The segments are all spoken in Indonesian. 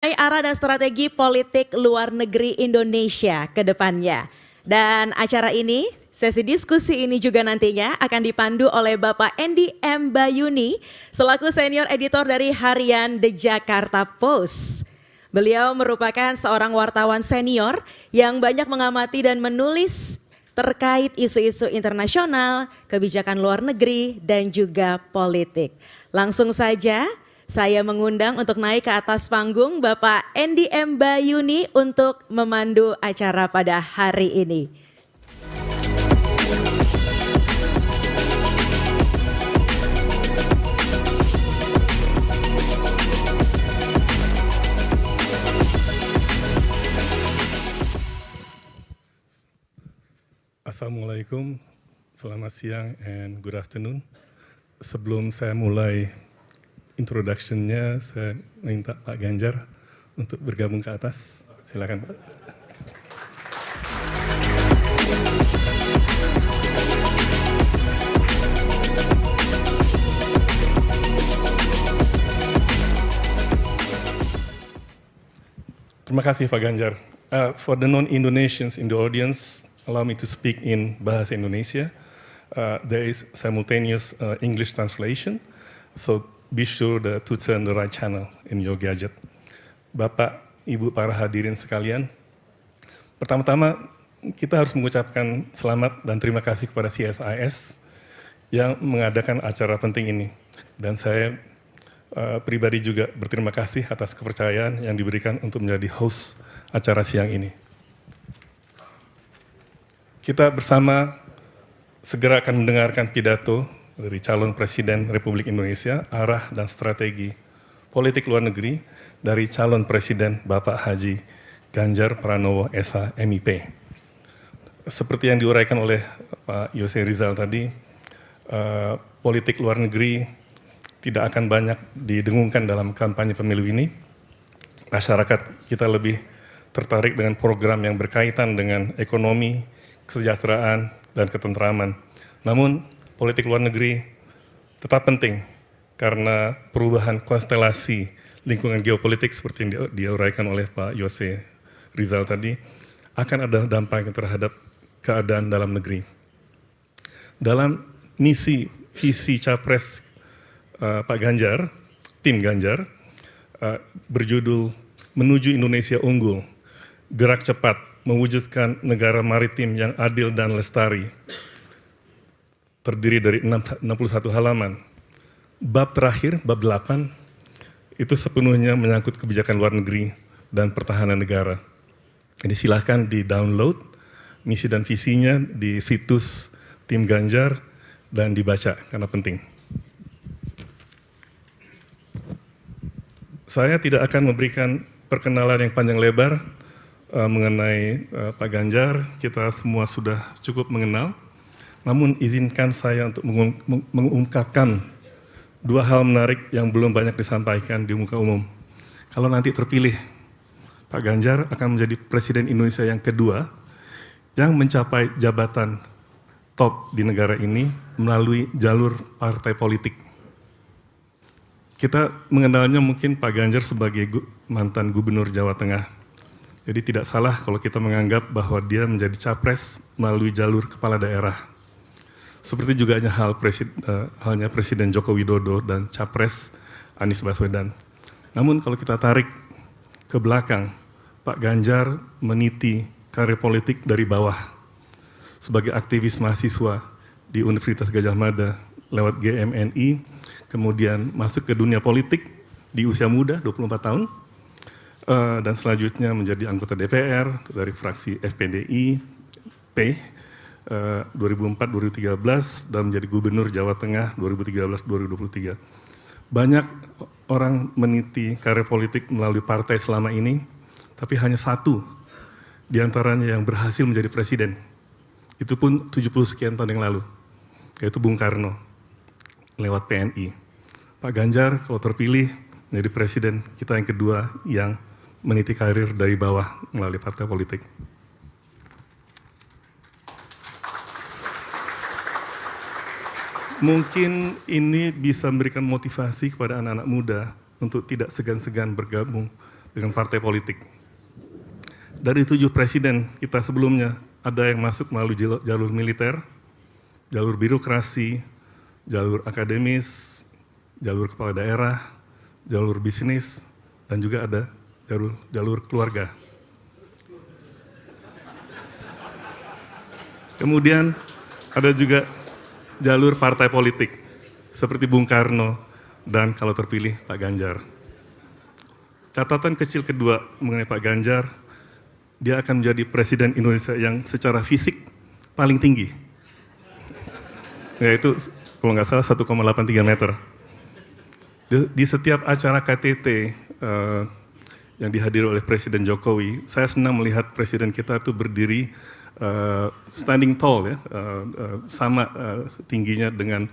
Arah dan strategi politik luar negeri Indonesia ke depannya. Dan acara ini, sesi diskusi ini juga nantinya akan dipandu oleh Bapak Andy M. Bayuni selaku senior editor dari harian The Jakarta Post. Beliau merupakan seorang wartawan senior yang banyak mengamati dan menulis terkait isu-isu internasional, kebijakan luar negeri, dan juga politik. Langsung saja saya mengundang untuk naik ke atas panggung Bapak Andy M. Bayuni untuk memandu acara pada hari ini. Assalamualaikum, selamat siang and good afternoon. Sebelum saya mulai introduction-nya, saya minta Pak Ganjar untuk bergabung ke atas. Silakan Pak. Terima kasih Pak Ganjar. For the non-Indonesians in the audience, allow me to speak in Bahasa Indonesia. There is simultaneous English translation, so be sure to turn the right channel in your gadget. Bapak, Ibu, para hadirin sekalian, pertama-tama kita harus mengucapkan selamat dan terima kasih kepada CSIS yang mengadakan acara penting ini. Dan saya pribadi juga berterima kasih atas kepercayaan yang diberikan untuk menjadi host acara siang ini. Kita bersama segera akan mendengarkan pidato dari calon Presiden Republik Indonesia, arah dan strategi politik luar negeri dari calon Presiden Bapak Haji Ganjar Pranowo SH MIP. Seperti yang diuraikan oleh Pak Yose Rizal tadi, politik luar negeri tidak akan banyak didengungkan dalam kampanye pemilu ini. Masyarakat kita lebih tertarik dengan program yang berkaitan dengan ekonomi, kesejahteraan, dan ketentraman. Namun, politik luar negeri tetap penting karena perubahan konstelasi lingkungan geopolitik seperti yang diuraikan oleh Pak Yose Rizal tadi akan ada dampaknya terhadap keadaan dalam negeri. Dalam misi visi Capres Pak Ganjar, tim Ganjar, berjudul Menuju Indonesia Unggul, Gerak Cepat Mewujudkan Negara Maritim yang Adil dan Lestari, terdiri dari 61 halaman. Bab terakhir, bab 8, itu sepenuhnya menyangkut kebijakan luar negeri dan pertahanan negara. Jadi silahkan di-download misi dan visinya di situs tim Ganjar dan dibaca karena penting. Saya tidak akan memberikan perkenalan yang panjang lebar mengenai Pak Ganjar, kita semua sudah cukup mengenal. Namun izinkan saya untuk mengungkapkan dua hal menarik yang belum banyak disampaikan di muka umum. Kalau nanti terpilih, Pak Ganjar akan menjadi Presiden Indonesia yang kedua yang mencapai jabatan top di negara ini melalui jalur partai politik. Kita mengenalnya mungkin Pak Ganjar sebagai mantan Gubernur Jawa Tengah. Jadi tidak salah kalau kita menganggap bahwa dia menjadi capres melalui jalur kepala daerah. Seperti juga halnya Presiden Joko Widodo dan Capres Anies Baswedan. Namun kalau kita tarik ke belakang, Pak Ganjar meniti karir politik dari bawah. Sebagai aktivis mahasiswa di Universitas Gadjah Mada lewat GMNI, kemudian masuk ke dunia politik di usia muda, 24 tahun, dan selanjutnya menjadi anggota DPR dari fraksi FPDI, 2004-2013 dan menjadi Gubernur Jawa Tengah 2013-2023. Banyak orang meniti karir politik melalui partai selama ini, tapi hanya satu di antaranya yang berhasil menjadi presiden. Itu pun 70 sekian tahun yang lalu, yaitu Bung Karno lewat PNI. Pak Ganjar kalau terpilih menjadi presiden kita yang kedua yang meniti karir dari bawah melalui partai politik. Mungkin ini bisa memberikan motivasi kepada anak-anak muda untuk tidak segan-segan bergabung dengan partai politik. Dari 7 presiden kita sebelumnya, ada yang masuk melalui jalur militer, jalur birokrasi, jalur akademis, jalur kepala daerah, jalur bisnis, dan juga ada jalur keluarga. Kemudian ada juga jalur partai politik, seperti Bung Karno dan kalau terpilih Pak Ganjar. Catatan kecil kedua mengenai Pak Ganjar, dia akan menjadi presiden Indonesia yang secara fisik paling tinggi. Yaitu kalau nggak salah 1,83 meter. Di setiap acara KTT yang dihadiri oleh Presiden Jokowi, saya senang melihat presiden kita itu berdiri standing tall, ya, sama tingginya dengan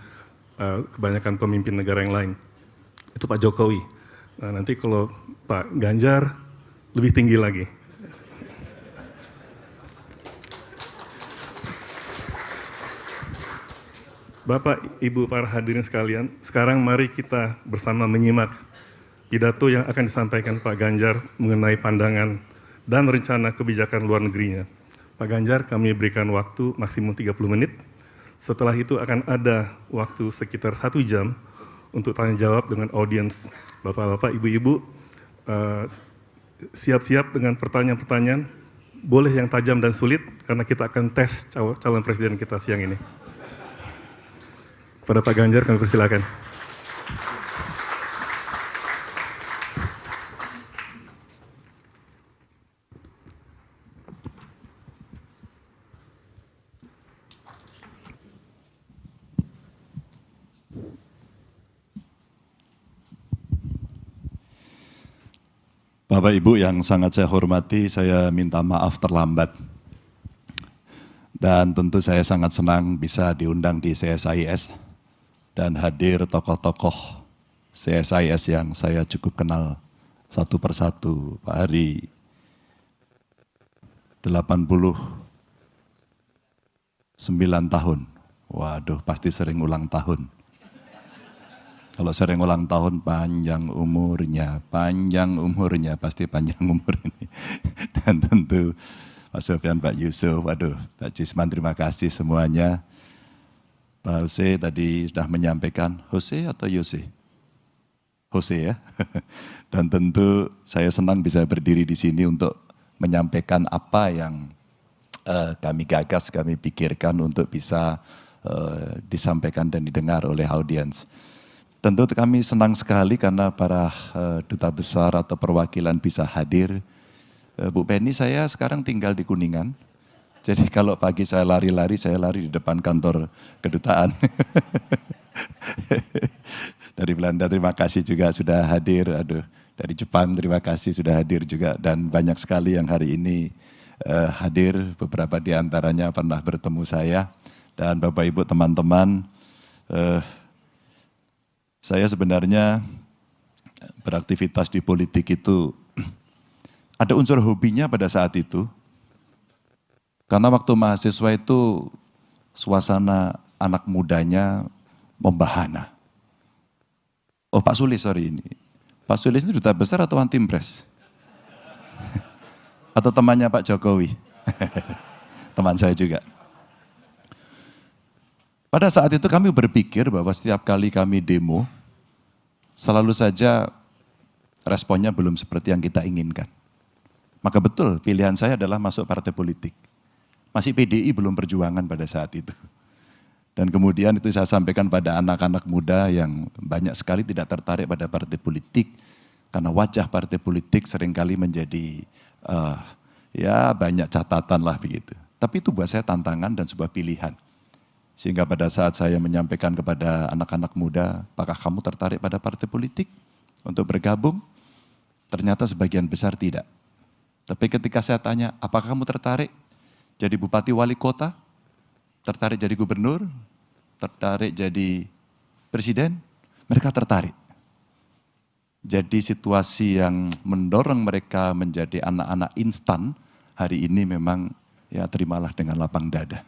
kebanyakan pemimpin negara yang lain. Itu Pak Jokowi. Nah, nanti kalau Pak Ganjar lebih tinggi lagi. Bapak, Ibu, para hadirin sekalian, sekarang mari kita bersama menyimak pidato yang akan disampaikan Pak Ganjar mengenai pandangan dan rencana kebijakan luar negerinya. Pak Ganjar, kami berikan waktu maksimum 30 menit. Setelah itu akan ada waktu sekitar 1 jam untuk tanya jawab dengan audiens. Bapak-bapak, ibu-ibu, siap-siap dengan pertanyaan-pertanyaan. Boleh yang tajam dan sulit, karena kita akan tes calon presiden kita siang ini. Pada Pak Ganjar kami persilakan. Bapak Ibu yang sangat saya hormati, saya minta maaf terlambat. Dan tentu saya sangat senang bisa diundang di CSIS dan hadir tokoh-tokoh CSIS yang saya cukup kenal satu persatu. Pak Hari, 89 tahun. Waduh, pasti sering ulang tahun. Kalau sering ulang tahun, panjang umurnya, pasti panjang umur ini. Dan tentu Pak Sofyan, Pak Yusuf, waduh, Pak Jisman, terima kasih semuanya. Pak Jose tadi sudah menyampaikan, Jose atau Yose? Jose ya. Dan tentu saya senang bisa berdiri di sini untuk menyampaikan apa yang kami gagas, kami pikirkan untuk bisa disampaikan dan didengar oleh audiens. Tentu kami senang sekali karena para duta besar atau perwakilan bisa hadir. Bu Penny, saya sekarang tinggal di Kuningan. Jadi kalau pagi saya lari di depan kantor kedutaan. Dari Belanda terima kasih juga sudah hadir. Aduh, dari Jepang terima kasih sudah hadir juga. Dan banyak sekali yang hari ini hadir. Beberapa di antaranya pernah bertemu saya. Dan Bapak Ibu teman-teman, saya sebenarnya beraktivitas di politik itu ada unsur hobinya pada saat itu. Karena waktu mahasiswa itu suasana anak mudanya membahana. Oh Pak Sulis, sorry ini. Pak Sulis itu duta besar atau one team press? Atau temannya Pak Jokowi? Teman saya juga. Pada saat itu kami berpikir bahwa setiap kali kami demo, selalu saja responnya belum seperti yang kita inginkan. Maka betul pilihan saya adalah masuk partai politik. Masih PDI belum perjuangan pada saat itu. Dan kemudian itu saya sampaikan pada anak-anak muda yang banyak sekali tidak tertarik pada partai politik. Karena wajah partai politik seringkali menjadi ya banyak catatan lah begitu. Tapi itu buat saya tantangan dan sebuah pilihan. Sehingga pada saat saya menyampaikan kepada anak-anak muda, apakah kamu tertarik pada partai politik untuk bergabung? Ternyata sebagian besar tidak. Tapi ketika saya tanya, apakah kamu tertarik jadi bupati wali kota? Tertarik jadi gubernur? Tertarik jadi presiden? Mereka tertarik. Jadi situasi yang mendorong mereka menjadi anak-anak instan, hari ini memang ya terimalah dengan lapang dada.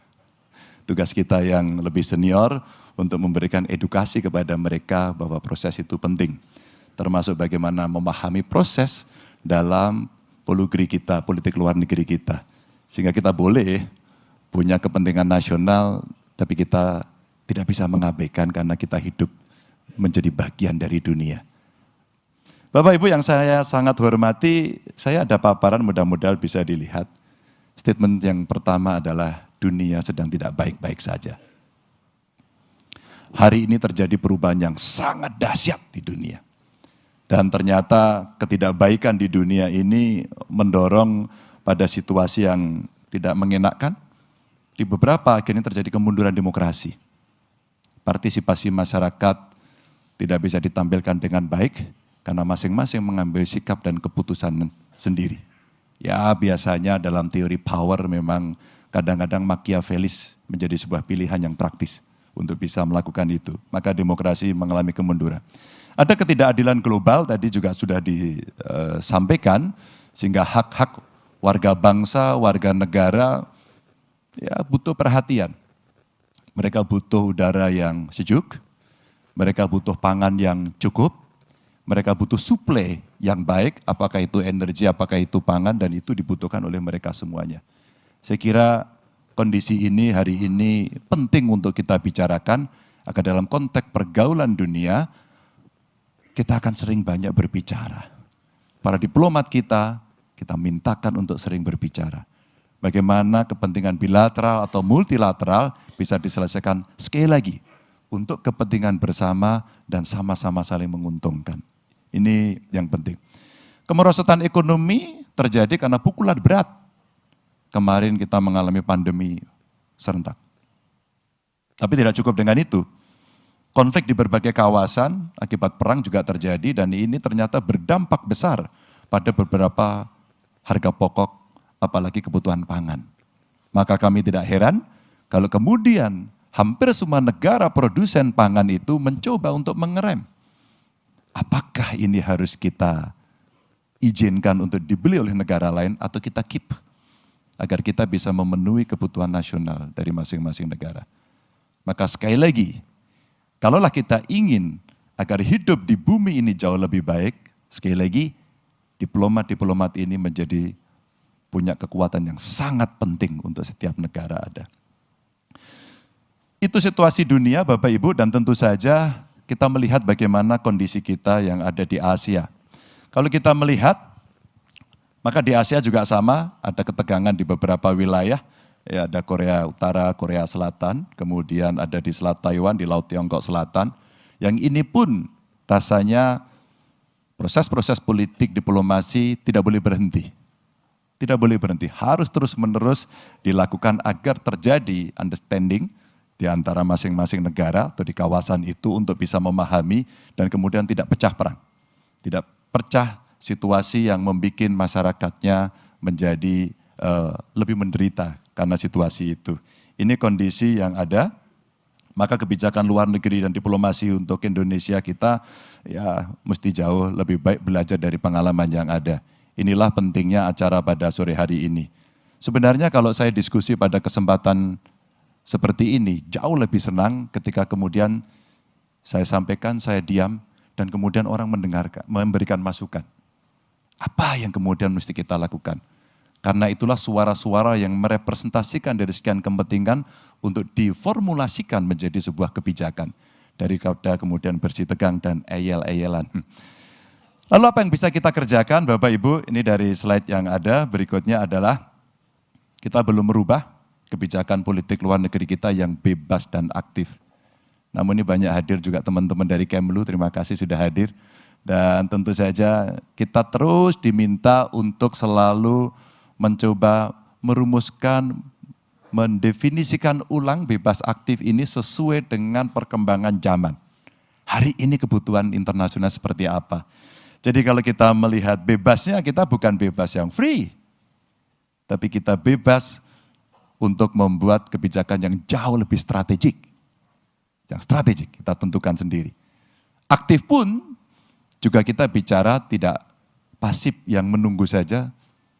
Tugas kita yang lebih senior untuk memberikan edukasi kepada mereka bahwa proses itu penting. Termasuk bagaimana memahami proses dalam politik luar negeri kita. Sehingga kita boleh punya kepentingan nasional, tapi kita tidak bisa mengabaikan karena kita hidup menjadi bagian dari dunia. Bapak Ibu yang saya sangat hormati, saya ada paparan mudah-mudahan bisa dilihat. Statement yang pertama adalah dunia sedang tidak baik-baik saja. Hari ini terjadi perubahan yang sangat dahsyat di dunia. Dan ternyata ketidakbaikan di dunia ini mendorong pada situasi yang tidak mengenakan. Di beberapa akhirnya terjadi kemunduran demokrasi. Partisipasi masyarakat tidak bisa ditampilkan dengan baik karena masing-masing mengambil sikap dan keputusan sendiri. Ya biasanya dalam teori power memang kadang-kadang Machiavellis menjadi sebuah pilihan yang praktis untuk bisa melakukan itu. Maka demokrasi mengalami kemunduran. Ada ketidakadilan global tadi juga sudah disampaikan sehingga hak-hak warga bangsa, warga negara ya butuh perhatian. Mereka butuh udara yang sejuk, mereka butuh pangan yang cukup, mereka butuh suplai yang baik, apakah itu energi, apakah itu pangan, dan itu dibutuhkan oleh mereka semuanya. Saya kira kondisi ini hari ini penting untuk kita bicarakan, agar dalam konteks pergaulan dunia, kita akan sering banyak berbicara. Para diplomat kita mintakan untuk sering berbicara. Bagaimana kepentingan bilateral atau multilateral bisa diselesaikan sekali lagi untuk kepentingan bersama dan sama-sama saling menguntungkan. Ini yang penting. Kemerosotan ekonomi terjadi karena pukulan berat. Kemarin kita mengalami pandemi serentak. Tapi tidak cukup dengan itu. Konflik di berbagai kawasan akibat perang juga terjadi dan ini ternyata berdampak besar pada beberapa harga pokok apalagi kebutuhan pangan. Maka kami tidak heran kalau kemudian hampir semua negara produsen pangan itu mencoba untuk mengerem. Apakah ini harus kita izinkan untuk dibeli oleh negara lain atau kita keep agar kita bisa memenuhi kebutuhan nasional dari masing-masing negara. Maka sekali lagi, kalaulah kita ingin agar hidup di bumi ini jauh lebih baik, sekali lagi diplomat-diplomat ini menjadi punya kekuatan yang sangat penting untuk setiap negara ada. Itu situasi dunia Bapak Ibu dan tentu saja kita melihat bagaimana kondisi kita yang ada di Asia. Kalau kita melihat, maka di Asia juga sama, ada ketegangan di beberapa wilayah. Ya, ada Korea Utara, Korea Selatan, kemudian ada di Selat Taiwan, di Laut Tiongkok Selatan. Yang ini pun rasanya proses-proses politik diplomasi tidak boleh berhenti. Tidak boleh berhenti, harus terus-menerus dilakukan agar terjadi understanding di antara masing-masing negara atau di kawasan itu untuk bisa memahami dan kemudian tidak pecah perang. Tidak pecah situasi yang membuat masyarakatnya menjadi lebih menderita karena situasi itu. Ini kondisi yang ada, maka kebijakan luar negeri dan diplomasi untuk Indonesia kita ya mesti jauh lebih baik belajar dari pengalaman yang ada. Inilah pentingnya acara pada sore hari ini. Sebenarnya kalau saya diskusi pada kesempatan seperti ini, jauh lebih senang ketika kemudian saya sampaikan, saya diam, dan kemudian orang mendengarkan, memberikan masukan. Apa yang kemudian mesti kita lakukan? Karena itulah suara-suara yang merepresentasikan dari sekian kepentingan untuk diformulasikan menjadi sebuah kebijakan. Daripada kemudian bersih tegang dan eyel-eyelan. Lalu apa yang bisa kita kerjakan Bapak Ibu? Ini dari slide yang ada, berikutnya adalah kita belum merubah kebijakan politik luar negeri kita yang bebas dan aktif. Namun ini banyak hadir juga teman-teman dari Kemlu, terima kasih sudah hadir. Dan tentu saja kita terus diminta untuk selalu mencoba merumuskan, mendefinisikan ulang bebas aktif ini sesuai dengan perkembangan zaman. Hari ini kebutuhan internasional seperti apa? Jadi kalau kita melihat bebasnya, kita bukan bebas yang free. Tapi kita bebas untuk membuat kebijakan yang jauh lebih strategik. Yang strategik kita tentukan sendiri. Aktif pun juga kita bicara tidak pasif yang menunggu saja,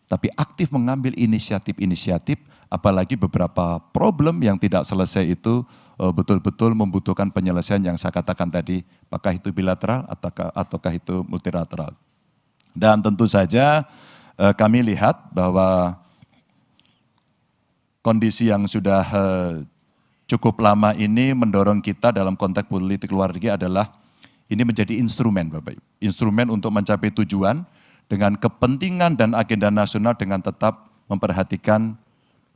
tapi aktif mengambil inisiatif-inisiatif, apalagi beberapa problem yang tidak selesai itu betul-betul membutuhkan penyelesaian yang saya katakan tadi, apakah itu bilateral ataukah itu multilateral. Dan tentu saja kami lihat bahwa kondisi yang sudah cukup lama ini mendorong kita dalam konteks politik luar negeri adalah ini menjadi instrumen Bapak Ibu. Instrumen untuk mencapai tujuan dengan kepentingan dan agenda nasional dengan tetap memperhatikan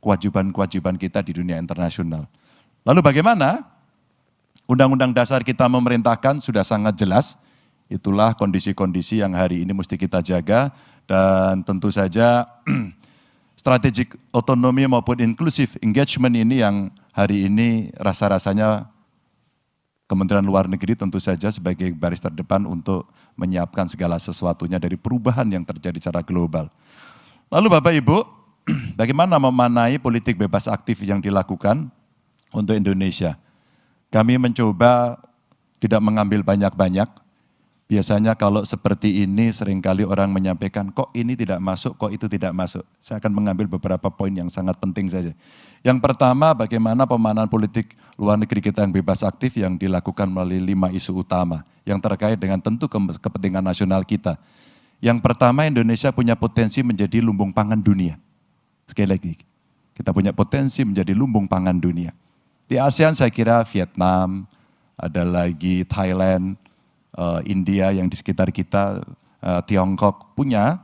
kewajiban-kewajiban kita di dunia internasional. Lalu bagaimana? Undang-undang dasar kita memerintahkan sudah sangat jelas. Itulah kondisi-kondisi yang hari ini mesti kita jaga dan tentu saja strategic autonomy maupun inclusive engagement ini yang hari ini rasa-rasanya Kementerian Luar Negeri tentu saja sebagai baris terdepan untuk menyiapkan segala sesuatunya dari perubahan yang terjadi secara global. Lalu Bapak Ibu, bagaimana memanai politik bebas aktif yang dilakukan untuk Indonesia? Kami mencoba tidak mengambil banyak-banyak. Biasanya kalau seperti ini seringkali orang menyampaikan kok ini tidak masuk, kok itu tidak masuk. Saya akan mengambil beberapa poin yang sangat penting saja. Yang pertama bagaimana pemanaan politik luar negeri kita yang bebas aktif yang dilakukan melalui 5 isu utama yang terkait dengan tentu kepentingan nasional kita. Yang pertama Indonesia punya potensi menjadi lumbung pangan dunia. Sekali lagi, kita punya potensi menjadi lumbung pangan dunia. Di ASEAN saya kira Vietnam, ada lagi Thailand, India yang di sekitar kita, Tiongkok punya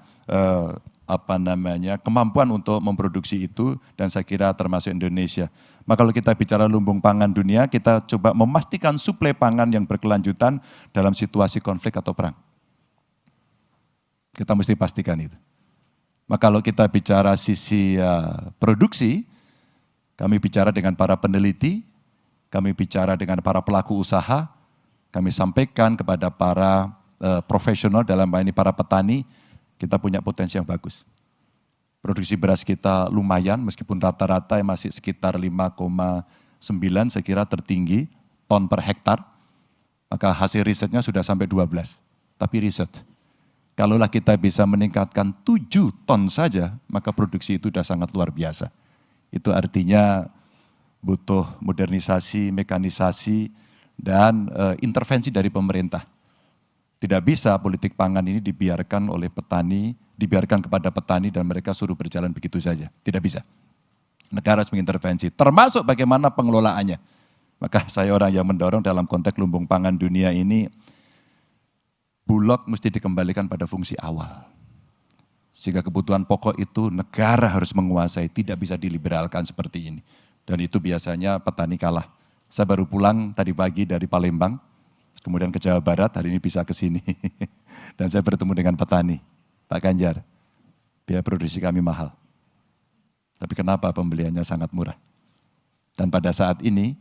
kemampuan untuk memproduksi itu dan saya kira termasuk Indonesia. Maka kalau kita bicara lumbung pangan dunia, kita coba memastikan suplai pangan yang berkelanjutan dalam situasi konflik atau perang. Kita mesti pastikan itu. Maka kalau kita bicara sisi produksi, kami bicara dengan para peneliti, kami bicara dengan para pelaku usaha, kami sampaikan kepada para profesional dalam hal ini para petani, kita punya potensi yang bagus. Produksi beras kita lumayan meskipun rata-rata masih sekitar 5,9 saya kira tertinggi ton per hektar. Maka hasil risetnya sudah sampai 12. Tapi riset, kalaulah kita bisa meningkatkan 7 ton saja, maka produksi itu sudah sangat luar biasa. Itu artinya butuh modernisasi, mekanisasi, dan intervensi dari pemerintah. Tidak bisa politik pangan ini dibiarkan oleh petani, dibiarkan kepada petani dan mereka suruh berjalan begitu saja. Tidak bisa. Negara harus mengintervensi, termasuk bagaimana pengelolaannya. Maka saya orang yang mendorong dalam konteks lumbung pangan dunia ini, Bulog mesti dikembalikan pada fungsi awal. Sehingga kebutuhan pokok itu negara harus menguasai, tidak bisa diliberalkan seperti ini. Dan itu biasanya petani kalah. Saya baru pulang tadi pagi dari Palembang, kemudian ke Jawa Barat, hari ini bisa ke sini. Dan saya bertemu dengan petani, Pak Ganjar, biaya produksi kami mahal. Tapi kenapa pembeliannya sangat murah? Dan pada saat ini,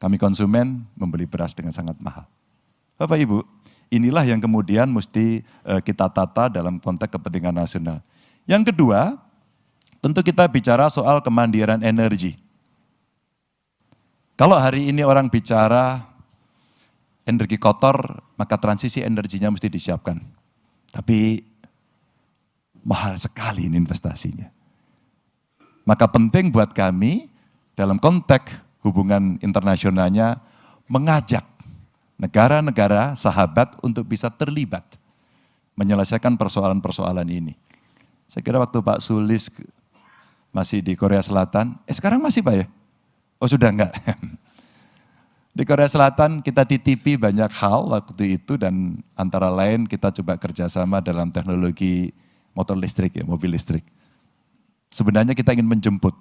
kami konsumen membeli beras dengan sangat mahal. Bapak Ibu, inilah yang kemudian mesti kita tata dalam konteks kepentingan nasional. Yang kedua, tentu kita bicara soal kemandirian energi. Kalau hari ini orang bicara energi kotor, maka transisi energinya mesti disiapkan. Tapi mahal sekali ini investasinya. Maka penting buat kami dalam konteks hubungan internasionalnya mengajak negara-negara sahabat untuk bisa terlibat menyelesaikan persoalan-persoalan ini. Saya kira waktu Pak Sulis masih di Korea Selatan, sekarang masih Pak ya? Oh sudah enggak. Di Korea Selatan kita titipi banyak hal waktu itu dan antara lain kita coba kerjasama dalam teknologi motor listrik ya, mobil listrik. Sebenarnya kita ingin menjemput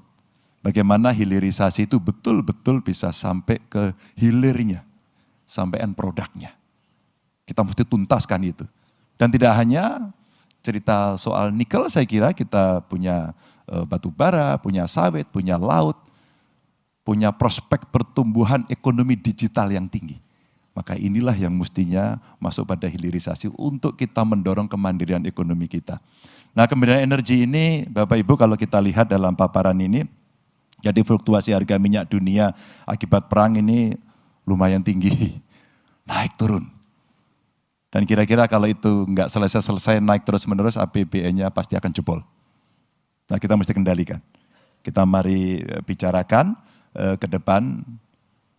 bagaimana hilirisasi itu betul-betul bisa sampai ke hilirnya, sampai end produknya. Kita mesti tuntaskan itu. Dan tidak hanya cerita soal nikel, saya kira kita punya batu bara, punya sawit, punya laut, punya prospek pertumbuhan ekonomi digital yang tinggi. Maka inilah yang mestinya masuk pada hilirisasi untuk kita mendorong kemandirian ekonomi kita. Nah, kemandirian energi ini Bapak Ibu kalau kita lihat dalam paparan ini, jadi fluktuasi harga minyak dunia akibat perang ini lumayan tinggi, naik turun. Dan kira-kira kalau itu nggak selesai naik terus-menerus, APBN-nya pasti akan jebol. Nah, kita mesti kendalikan. Kita mari bicarakan ke depan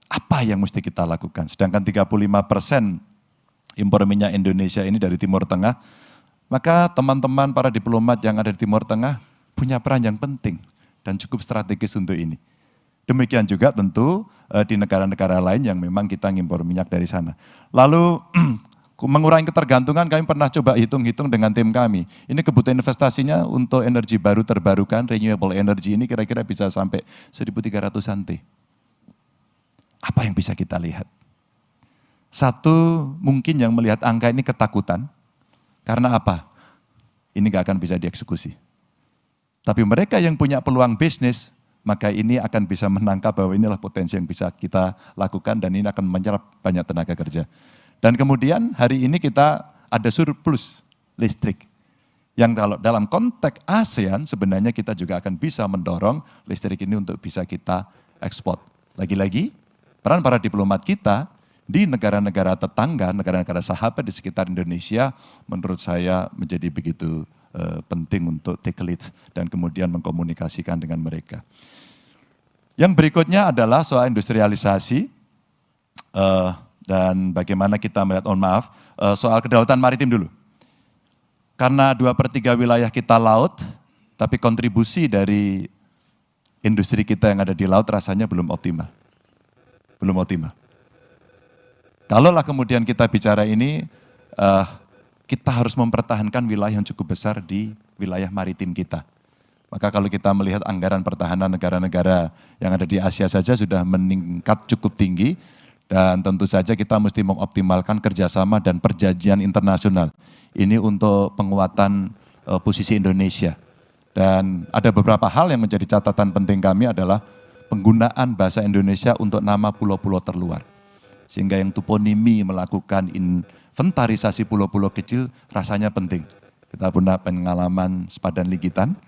apa yang mesti kita lakukan. Sedangkan 35% impor minyak Indonesia ini dari Timur Tengah, Maka teman-teman para diplomat yang ada di Timur Tengah punya peran yang penting dan cukup strategis untuk ini. Demikian juga tentu di negara-negara lain yang memang kita ngimpor minyak dari sana. Lalu mengurangi ketergantungan, kami pernah coba hitung-hitung dengan tim kami. Ini kebutuhan investasinya untuk energi baru terbarukan, renewable energy ini kira-kira bisa sampai 1.300-an T. Apa yang bisa kita lihat? Satu, mungkin yang melihat angka ini ketakutan. Karena apa? Ini gak akan bisa dieksekusi. Tapi mereka yang punya peluang bisnis, maka ini akan bisa menangkap bahwa inilah potensi yang bisa kita lakukan dan ini akan menyerap banyak tenaga kerja. Dan kemudian hari ini kita ada surplus listrik. Yang kalau dalam konteks ASEAN sebenarnya kita juga akan bisa mendorong listrik ini untuk bisa kita ekspor. Lagi-lagi peran para diplomat kita di negara-negara tetangga, negara-negara sahabat di sekitar Indonesia menurut saya menjadi begitu penting untuk take lead dan kemudian mengkomunikasikan dengan mereka. Yang berikutnya adalah soal industrialisasi dan bagaimana kita melihat, soal kedaulatan maritim dulu. Karena 2/3 wilayah kita laut, tapi kontribusi dari industri kita yang ada di laut rasanya belum optimal. Belum optimal. Kalaulah kemudian kita bicara ini, kita harus mempertahankan wilayah yang cukup besar di wilayah maritim kita. Maka kalau kita melihat anggaran pertahanan negara-negara yang ada di Asia saja sudah meningkat cukup tinggi, dan tentu saja kita mesti mengoptimalkan kerjasama dan perjanjian internasional. Ini untuk penguatan posisi Indonesia. Dan ada beberapa hal yang menjadi catatan penting kami adalah penggunaan bahasa Indonesia untuk nama pulau-pulau terluar. Sehingga yang toponimi melakukan inventarisasi pulau-pulau kecil rasanya penting. Kita punya pengalaman sepadan Ligitan,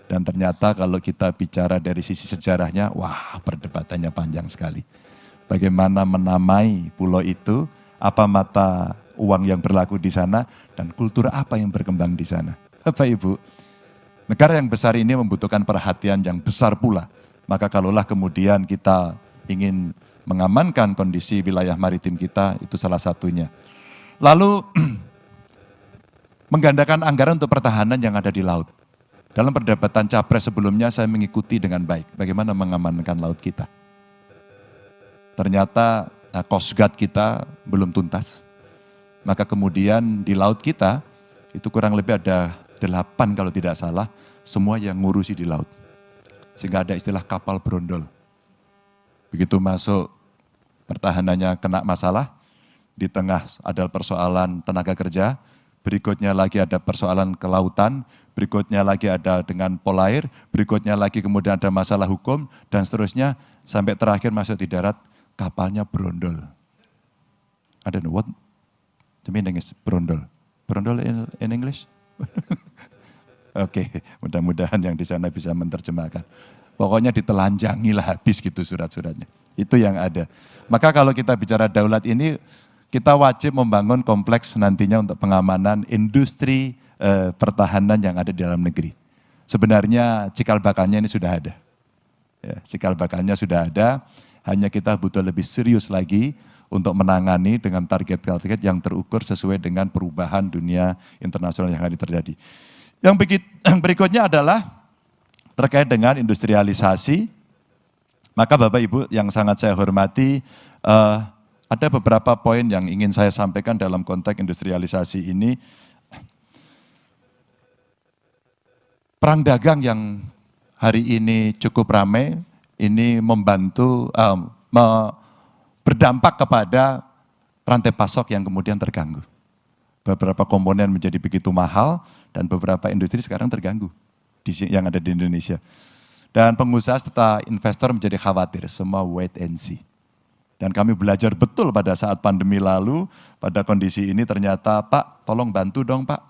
dan ternyata kalau kita bicara dari sisi sejarahnya, wah perdebatannya panjang sekali. Bagaimana menamai pulau itu, apa mata uang yang berlaku di sana, dan kultur apa yang berkembang di sana. Bapak Ibu, negara yang besar ini membutuhkan perhatian yang besar pula. Maka kalaulah kemudian kita ingin mengamankan kondisi wilayah maritim kita, itu salah satunya. Lalu, menggandakan anggaran untuk pertahanan yang ada di laut. Dalam perdebatan Capres sebelumnya saya mengikuti dengan baik bagaimana mengamankan laut kita. Ternyata Coast Guard kita belum tuntas. Maka kemudian di laut kita, itu kurang lebih ada 8 kalau tidak salah, semua yang ngurusi di laut. Sehingga ada istilah kapal berondol. Begitu masuk pertahanannya kena masalah, di tengah ada persoalan tenaga kerja, berikutnya lagi ada persoalan kelautan, berikutnya lagi ada dengan polair, berikutnya lagi kemudian ada masalah hukum, dan seterusnya sampai terakhir masuk di darat, kapalnya berondol. I don't know what the meaning is berondol. Berondol in English? Oke, mudah-mudahan yang di sana bisa menerjemahkan. Pokoknya ditelanjangi lah habis gitu surat-suratnya. Itu yang ada. Maka kalau kita bicara daulat ini, kita wajib membangun kompleks nantinya untuk pengamanan industri pertahanan yang ada di dalam negeri. Sebenarnya cikal bakalnya ini sudah ada. Ya, cikal bakalnya sudah ada, hanya kita butuh lebih serius lagi untuk menangani dengan target-target yang terukur sesuai dengan perubahan dunia internasional yang hari terjadi. Yang berikutnya adalah terkait dengan industrialisasi. Maka Bapak Ibu yang sangat saya hormati, ada beberapa poin yang ingin saya sampaikan dalam konteks industrialisasi ini. Perang dagang yang hari ini cukup ramai, ini membantu, berdampak kepada rantai pasok yang kemudian terganggu. Beberapa komponen menjadi begitu mahal, dan beberapa industri sekarang terganggu yang ada di Indonesia. Dan pengusaha serta investor menjadi khawatir, semua wait and see. Dan kami belajar betul pada saat pandemi lalu, pada kondisi ini ternyata, Pak, tolong bantu dong Pak,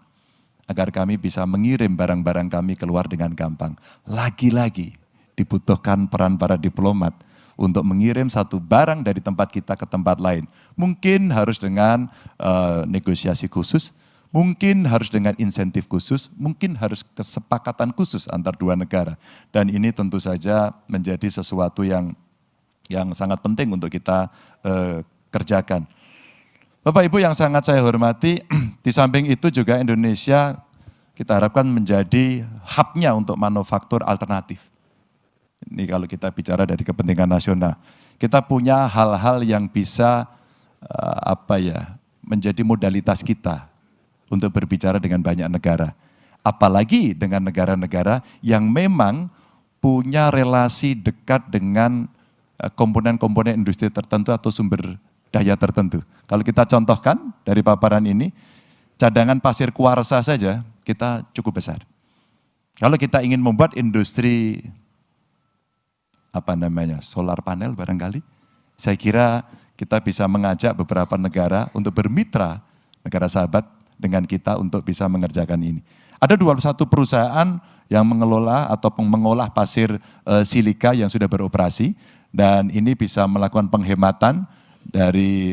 agar kami bisa mengirim barang-barang kami keluar dengan gampang. Lagi-lagi dibutuhkan peran para diplomat untuk mengirim satu barang dari tempat kita ke tempat lain. Mungkin harus dengan negosiasi khusus, mungkin harus dengan insentif khusus, mungkin harus kesepakatan khusus antar dua negara. Dan ini tentu saja menjadi sesuatu yang sangat penting untuk kita kerjakan. Bapak Ibu yang sangat saya hormati, di samping itu juga Indonesia kita harapkan menjadi hub-nya untuk manufaktur alternatif. Ini kalau kita bicara dari kepentingan nasional. Kita punya hal-hal yang bisa menjadi modalitas kita untuk berbicara dengan banyak negara. Apalagi dengan negara-negara yang memang punya relasi dekat dengan komponen-komponen industri tertentu atau sumber daya tertentu. Kalau kita contohkan dari paparan ini, cadangan pasir kuarsa saja kita cukup besar. Kalau kita ingin membuat industri solar panel barangkali, saya kira kita bisa mengajak beberapa negara untuk bermitra, negara sahabat dengan kita untuk bisa mengerjakan ini. Ada 21 perusahaan yang mengelola atau mengolah pasir silika yang sudah beroperasi, dan ini bisa melakukan penghematan dari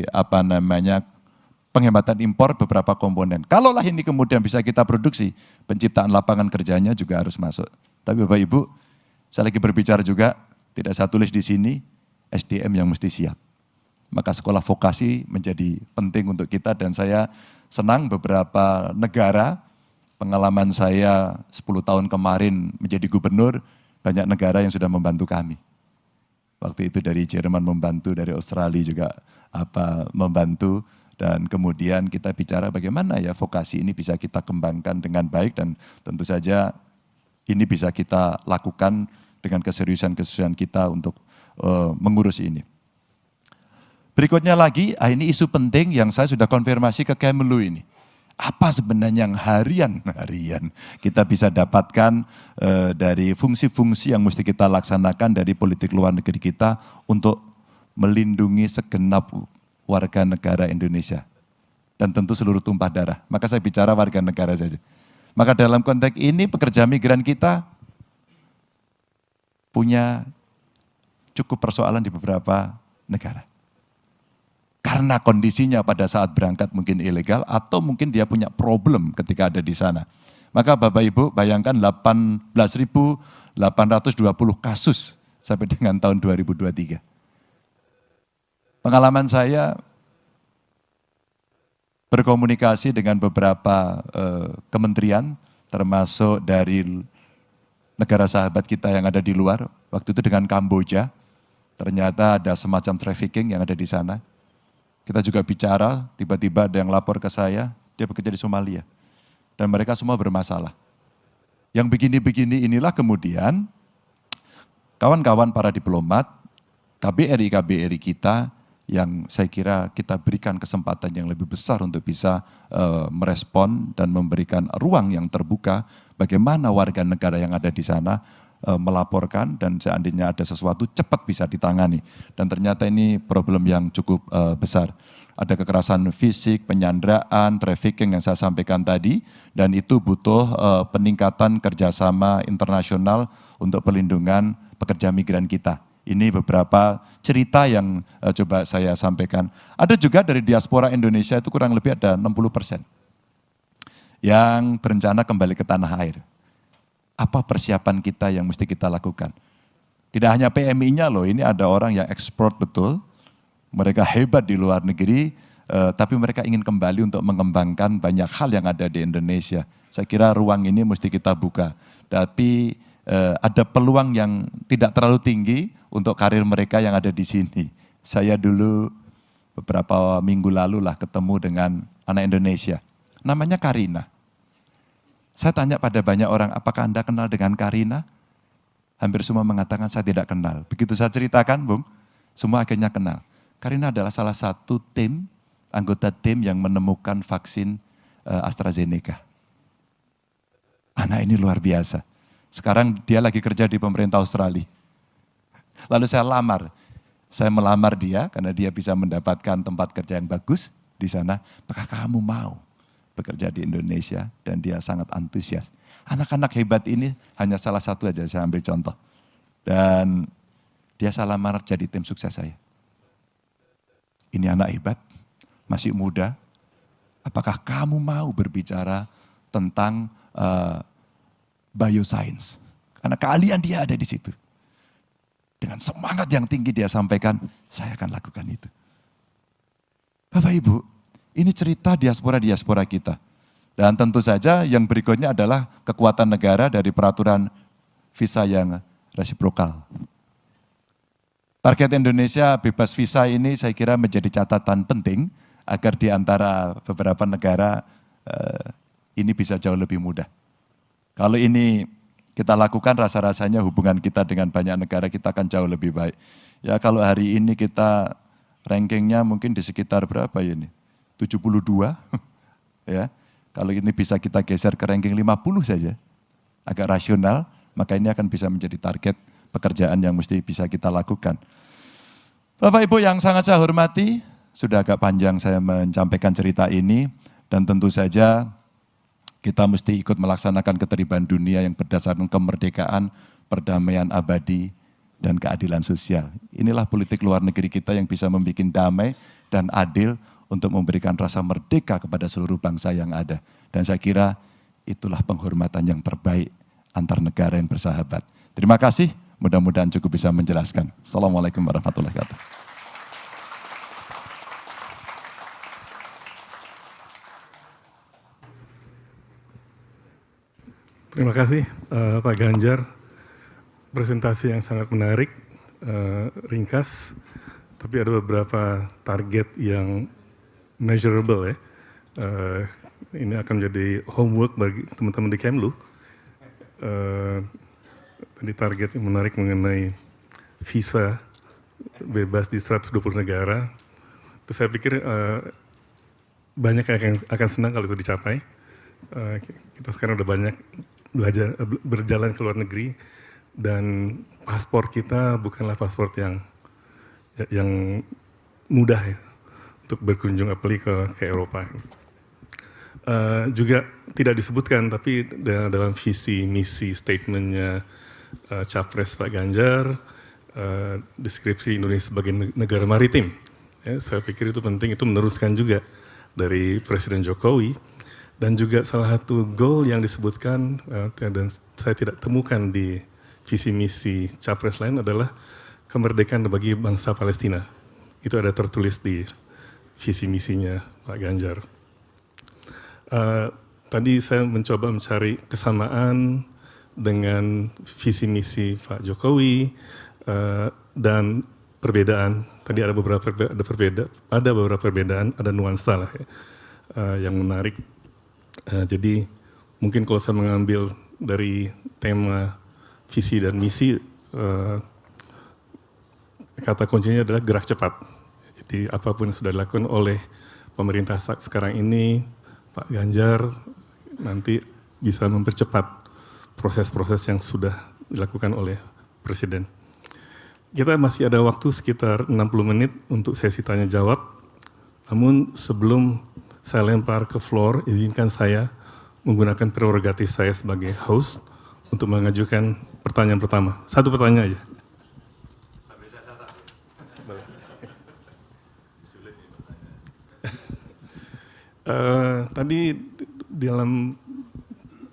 penghematan impor beberapa komponen. Kalaulah ini kemudian bisa kita produksi, penciptaan lapangan kerjanya juga harus masuk. Tapi Bapak Ibu, saya lagi berbicara juga, tidak saya tulis di sini, SDM yang mesti siap. Maka sekolah vokasi menjadi penting untuk kita, dan saya senang beberapa negara, pengalaman saya 10 tahun kemarin menjadi gubernur, banyak negara yang sudah membantu kami. Waktu itu dari Jerman membantu, dari Australia juga membantu, dan kemudian kita bicara bagaimana ya vokasi ini bisa kita kembangkan dengan baik, dan tentu saja ini bisa kita lakukan dengan keseriusan-keseriusan kita untuk mengurus ini. Berikutnya lagi, ini isu penting yang saya sudah konfirmasi ke Kemlu ini. Apa sebenarnya yang harian kita bisa dapatkan dari fungsi-fungsi yang mesti kita laksanakan dari politik luar negeri kita untuk melindungi segenap warga negara Indonesia. Dan tentu seluruh tumpah darah. Maka saya bicara warga negara saja. Maka dalam konteks ini pekerja migran kita punya cukup persoalan di beberapa negara. Karena kondisinya pada saat berangkat mungkin ilegal atau mungkin dia punya problem ketika ada di sana. Maka Bapak Ibu bayangkan 18.820 kasus sampai dengan tahun 2023. Pengalaman saya berkomunikasi dengan beberapa kementerian termasuk dari negara sahabat kita yang ada di luar. Waktu itu dengan Kamboja, ternyata ada semacam trafficking yang ada di sana. Kita juga bicara, tiba-tiba ada yang lapor ke saya, dia bekerja di Somalia. Dan mereka semua bermasalah. Yang begini-begini inilah kemudian kawan-kawan para diplomat, KBRI kita yang saya kira kita berikan kesempatan yang lebih besar untuk bisa merespon dan memberikan ruang yang terbuka bagaimana warga negara yang ada di sana melaporkan, dan seandainya ada sesuatu cepat bisa ditangani. Dan ternyata ini problem yang cukup besar. Ada kekerasan fisik, penyanderaan, trafficking yang saya sampaikan tadi, dan itu butuh peningkatan kerjasama internasional untuk perlindungan pekerja migran kita. Ini beberapa cerita yang coba saya sampaikan. Ada juga dari diaspora Indonesia itu kurang lebih ada 60% yang berencana kembali ke tanah air. Apa persiapan kita yang mesti kita lakukan? Tidak hanya PMI-nya loh, ini ada orang yang ekspor betul, mereka hebat di luar negeri, tapi mereka ingin kembali untuk mengembangkan banyak hal yang ada di Indonesia. Saya kira ruang ini mesti kita buka, tapi ada peluang yang tidak terlalu tinggi untuk karir mereka yang ada di sini. Saya dulu beberapa minggu lalu lah ketemu dengan anak Indonesia, namanya Karina. Saya tanya pada banyak orang, apakah Anda kenal dengan Karina? Hampir semua mengatakan saya tidak kenal. Begitu saya ceritakan, Bung, semua akhirnya kenal. Karina adalah salah satu anggota tim yang menemukan vaksin AstraZeneca. Anak ini luar biasa. Sekarang dia lagi kerja di pemerintah Australia. Lalu saya melamar dia karena dia bisa mendapatkan tempat kerja yang bagus di sana. Apakah kamu mau bekerja di Indonesia? Dan dia sangat antusias. Anak-anak hebat ini hanya salah satu aja saya ambil contoh. Dan dia saya lamar jadi tim sukses saya. Ini anak hebat, masih muda. Apakah kamu mau berbicara tentang bioscience? Karena keahlian dia ada di situ. Dengan semangat yang tinggi dia sampaikan, saya akan lakukan itu. Bapak Ibu, Ini cerita diaspora-diaspora kita. Dan tentu saja yang berikutnya adalah kekuatan negara dari peraturan visa yang resiprokal. Target Indonesia bebas visa ini saya kira menjadi catatan penting agar di antara beberapa negara ini bisa jauh lebih mudah. Kalau ini kita lakukan, rasa-rasanya hubungan kita dengan banyak negara kita akan jauh lebih baik. Ya kalau hari ini kita rankingnya mungkin di sekitar berapa ya ini? 72 ya. Kalau ini bisa kita geser ke ranking 50 saja, agak rasional, maka ini akan bisa menjadi target pekerjaan yang mesti bisa kita lakukan. Bapak Ibu yang sangat saya hormati, sudah agak panjang saya menyampaikan cerita ini, dan tentu saja kita mesti ikut melaksanakan ketertiban dunia yang berdasarkan kemerdekaan, perdamaian abadi, dan keadilan sosial. Inilah politik luar negeri kita yang bisa membuat damai dan adil untuk memberikan rasa merdeka kepada seluruh bangsa yang ada. Dan saya kira itulah penghormatan yang terbaik antar negara yang bersahabat. Terima kasih, mudah-mudahan cukup bisa menjelaskan. Assalamualaikum warahmatullahi wabarakatuh. Terima kasih Pak Ganjar, presentasi yang sangat menarik, ringkas, tapi ada beberapa target yang measurable ya. Ini akan menjadi homework bagi teman-teman di Kemlu. Tadi target yang menarik mengenai visa bebas di 120 negara. Terus saya pikir banyak yang akan senang kalau itu dicapai. Kita sekarang udah banyak belajar berjalan ke luar negeri, dan paspor kita bukanlah paspor yang mudah ya untuk berkunjung apalagi ke Eropa. Juga tidak disebutkan, tapi dalam visi misi statementnya Capres Pak Ganjar, deskripsi Indonesia sebagai negara maritim. Ya, saya pikir itu penting, itu meneruskan juga dari Presiden Jokowi. Dan juga salah satu goal yang disebutkan dan saya tidak temukan di visi misi Capres lain adalah kemerdekaan bagi bangsa Palestina. Itu ada tertulis di visi misinya Pak Ganjar. Tadi saya mencoba mencari kesamaan dengan visi misi Pak Jokowi dan perbedaan. Tadi ada beberapa perbedaan, ada nuansa lah ya, yang menarik. Jadi mungkin kalau saya mengambil dari tema visi dan misi, kata kuncinya adalah gerak cepat. Jadi apapun yang sudah dilakukan oleh pemerintah sekarang ini, Pak Ganjar nanti bisa mempercepat proses-proses yang sudah dilakukan oleh Presiden. Kita masih ada waktu sekitar 60 menit untuk sesi tanya jawab. Namun sebelum saya lempar ke floor, izinkan saya menggunakan prerogatif saya sebagai host untuk mengajukan pertanyaan pertama. Satu pertanyaan aja. Tadi dalam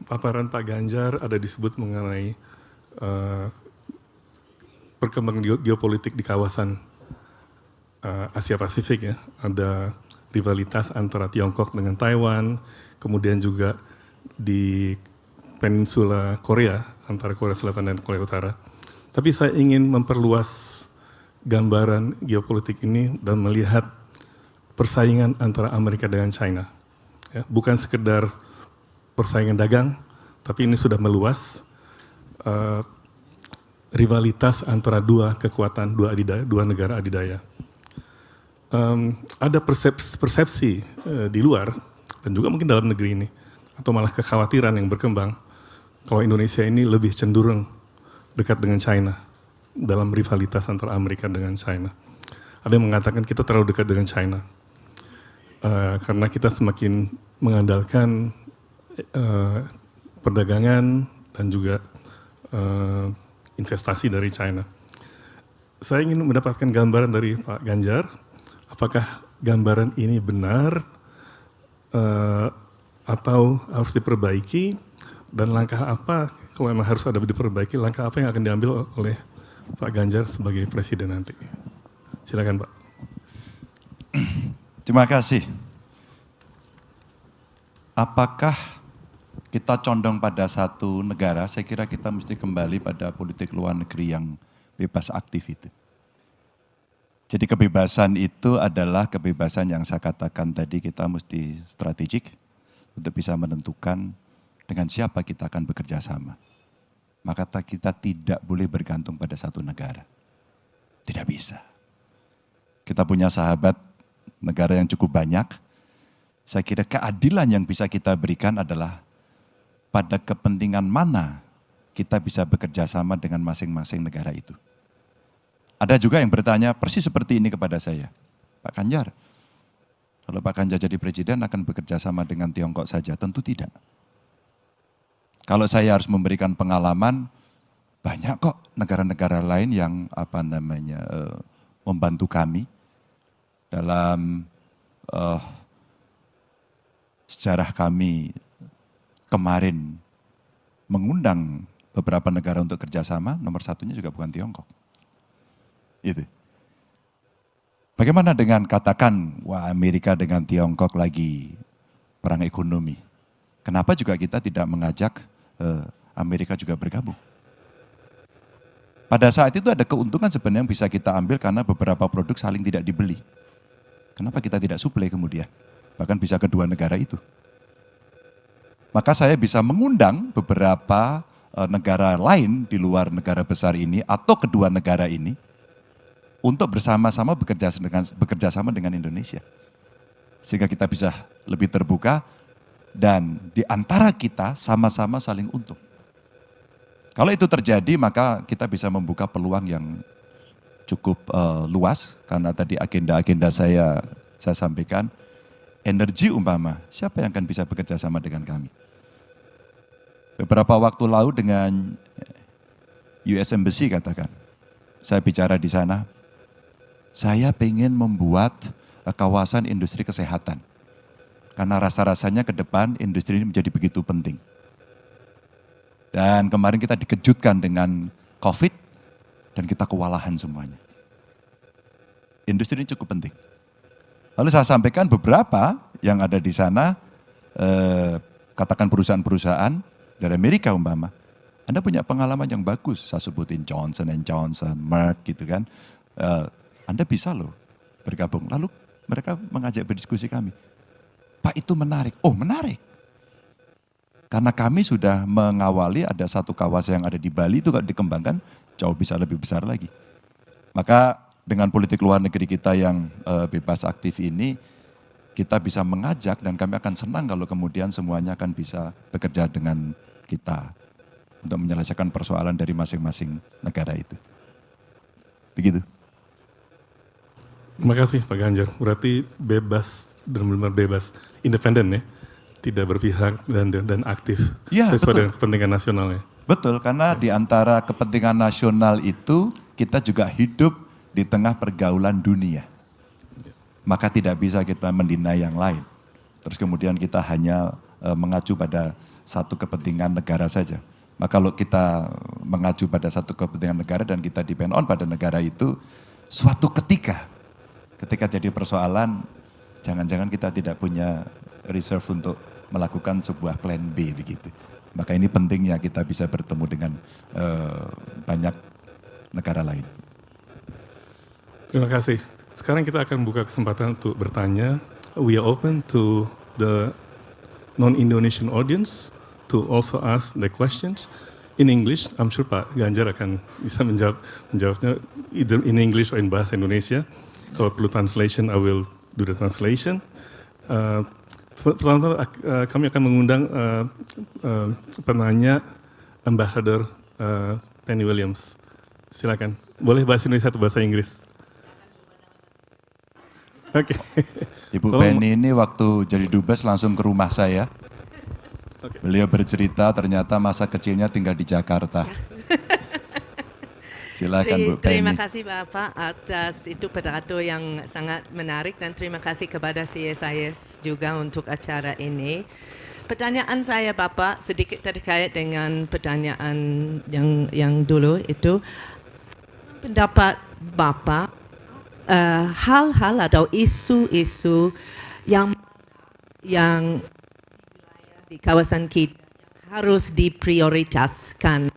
paparan Pak Ganjar ada disebut mengenai perkembangan geopolitik di kawasan Asia Pasifik ya. Ada rivalitas antara Tiongkok dengan Taiwan, kemudian juga di peninsula Korea, antara Korea Selatan dan Korea Utara. Tapi saya ingin memperluas gambaran geopolitik ini dan melihat persaingan antara Amerika dengan China. Ya, bukan sekedar persaingan dagang, tapi ini sudah meluas. Rivalitas antara dua kekuatan, dua negara adidaya. Ada persepsi di luar dan juga mungkin dalam negeri ini, atau malah kekhawatiran yang berkembang kalau Indonesia ini lebih cenderung dekat dengan China dalam rivalitas antara Amerika dengan China. Ada yang mengatakan kita terlalu dekat dengan China karena kita semakin mengandalkan perdagangan dan juga investasi dari China. Saya ingin mendapatkan gambaran dari Pak Ganjar. Apakah gambaran ini benar atau harus diperbaiki, dan langkah apa kalau memang harus ada diperbaiki, langkah apa yang akan diambil oleh Pak Ganjar sebagai Presiden nanti? Silakan Pak. Terima kasih. apakah kita condong pada satu negara? Saya kira kita mesti kembali pada politik luar negeri yang bebas aktif itu. Jadi kebebasan itu adalah kebebasan yang saya katakan tadi, kita mesti strategik untuk bisa menentukan dengan siapa kita akan bekerja sama. Maka kita tidak boleh bergantung pada satu negara. Tidak bisa. Kita punya sahabat negara yang cukup banyak. Saya kira keadilan yang bisa kita berikan adalah pada kepentingan mana kita bisa bekerja sama dengan masing-masing negara itu. Ada juga yang bertanya persis seperti ini kepada saya. Pak Ganjar, kalau Pak Ganjar jadi presiden akan bekerja sama dengan Tiongkok saja? Tentu tidak. Kalau saya harus memberikan pengalaman, banyak kok negara-negara lain yang membantu kami dalam sejarah kami kemarin mengundang beberapa negara untuk kerjasama, nomor satunya juga bukan Tiongkok. Itu. Bagaimana dengan katakan, wah Amerika dengan Tiongkok lagi perang ekonomi. Kenapa juga kita tidak mengajak Amerika juga bergabung? Pada saat itu ada keuntungan sebenarnya yang bisa kita ambil karena beberapa produk saling tidak dibeli. Kenapa kita tidak suplai kemudian? Bahkan bisa kedua negara itu. Maka saya bisa mengundang beberapa negara lain di luar negara besar ini atau kedua negara ini untuk bersama-sama bekerja sama dengan Indonesia. Sehingga kita bisa lebih terbuka dan di antara kita sama-sama saling untung. Kalau itu terjadi maka kita bisa membuka peluang yang cukup luas karena tadi agenda-agenda saya sampaikan. Energi umpama, siapa yang akan bisa bekerja sama dengan kami? Beberapa waktu lalu dengan US Embassy katakan, saya bicara di sana, saya ingin membuat kawasan industri kesehatan. Karena rasa-rasanya ke depan industri ini menjadi begitu penting. Dan kemarin kita dikejutkan dengan COVID dan kita kewalahan semuanya. Industri ini cukup penting. Lalu saya sampaikan beberapa yang ada di sana, katakan perusahaan-perusahaan dari Amerika umpama. Anda punya pengalaman yang bagus, saya sebutin Johnson & Johnson, Merck gitu kan. Anda bisa loh bergabung. Lalu mereka mengajak berdiskusi kami. Pak itu menarik. Oh menarik. Karena kami sudah mengawali ada satu kawasan yang ada di Bali itu kalau dikembangkan jauh bisa lebih besar lagi. Maka dengan politik luar negeri kita yang bebas aktif ini, kita bisa mengajak dan kami akan senang kalau kemudian semuanya akan bisa bekerja dengan kita untuk menyelesaikan persoalan dari masing-masing negara itu. Begitu. Terima kasih Pak Ganjar. Berarti bebas dan benar-benar bebas, independen ya, tidak berpihak dan aktif ya, sesuai betul. Dengan kepentingan nasional ya. Betul, karena di antara kepentingan nasional itu kita juga hidup di tengah pergaulan dunia. Maka tidak bisa kita mendinai yang lain. Terus kemudian kita hanya mengacu pada satu kepentingan negara saja. Maka kalau kita mengacu pada satu kepentingan negara dan kita depend on pada negara itu, suatu ketika jadi persoalan, jangan-jangan kita tidak punya reserve untuk melakukan sebuah plan B begitu. Maka ini pentingnya kita bisa bertemu dengan banyak negara lain. Terima kasih. Sekarang kita akan buka kesempatan untuk bertanya. We are open to the non-Indonesian audience to also ask the questions in English. I'm sure Pak Ganjar akan bisa menjawabnya either in English or in bahasa Indonesia. Kalau perlu translation, I will do the translation. Pertama, kami akan mengundang penanya Ambassador Penny Williams. Silakan. Boleh bahasa Indonesia atau bahasa Inggris? Oke. Ibu Penny ini waktu jadi dubes langsung ke rumah saya. Beliau bercerita ternyata masa kecilnya tinggal di Jakarta. Silakan Bu Penny. Terima kasih Bapak atas itu pidato yang sangat menarik dan terima kasih kepada CSIS juga untuk acara ini. Pertanyaan saya Bapak sedikit terkait dengan pertanyaan yang dulu itu. Pendapat Bapak hal-hal atau isu-isu yang di kawasan kita harus diprioritaskan.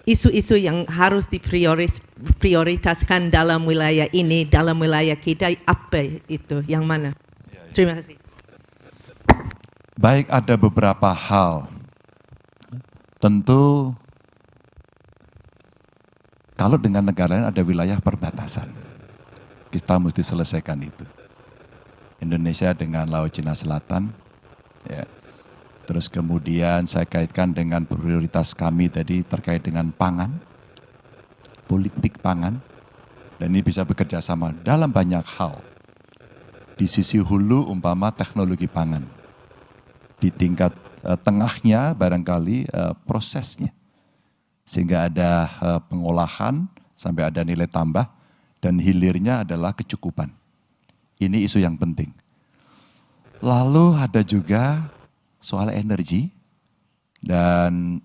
Isu-isu yang harus diprioritaskan dalam wilayah ini, dalam wilayah kita, apa itu, yang mana? Terima kasih. Baik, ada beberapa hal. Tentu kalau dengan negara lain ada wilayah perbatasan, kita mesti selesaikan itu. Indonesia dengan Laut Cina Selatan, ya. Terus kemudian saya kaitkan dengan prioritas kami tadi terkait dengan pangan, politik pangan, dan ini bisa bekerja sama dalam banyak hal. Di sisi hulu umpama teknologi pangan, di tingkat tengahnya barangkali prosesnya, sehingga ada pengolahan sampai ada nilai tambah, dan hilirnya adalah kecukupan. Ini isu yang penting. Lalu ada juga soal energi, dan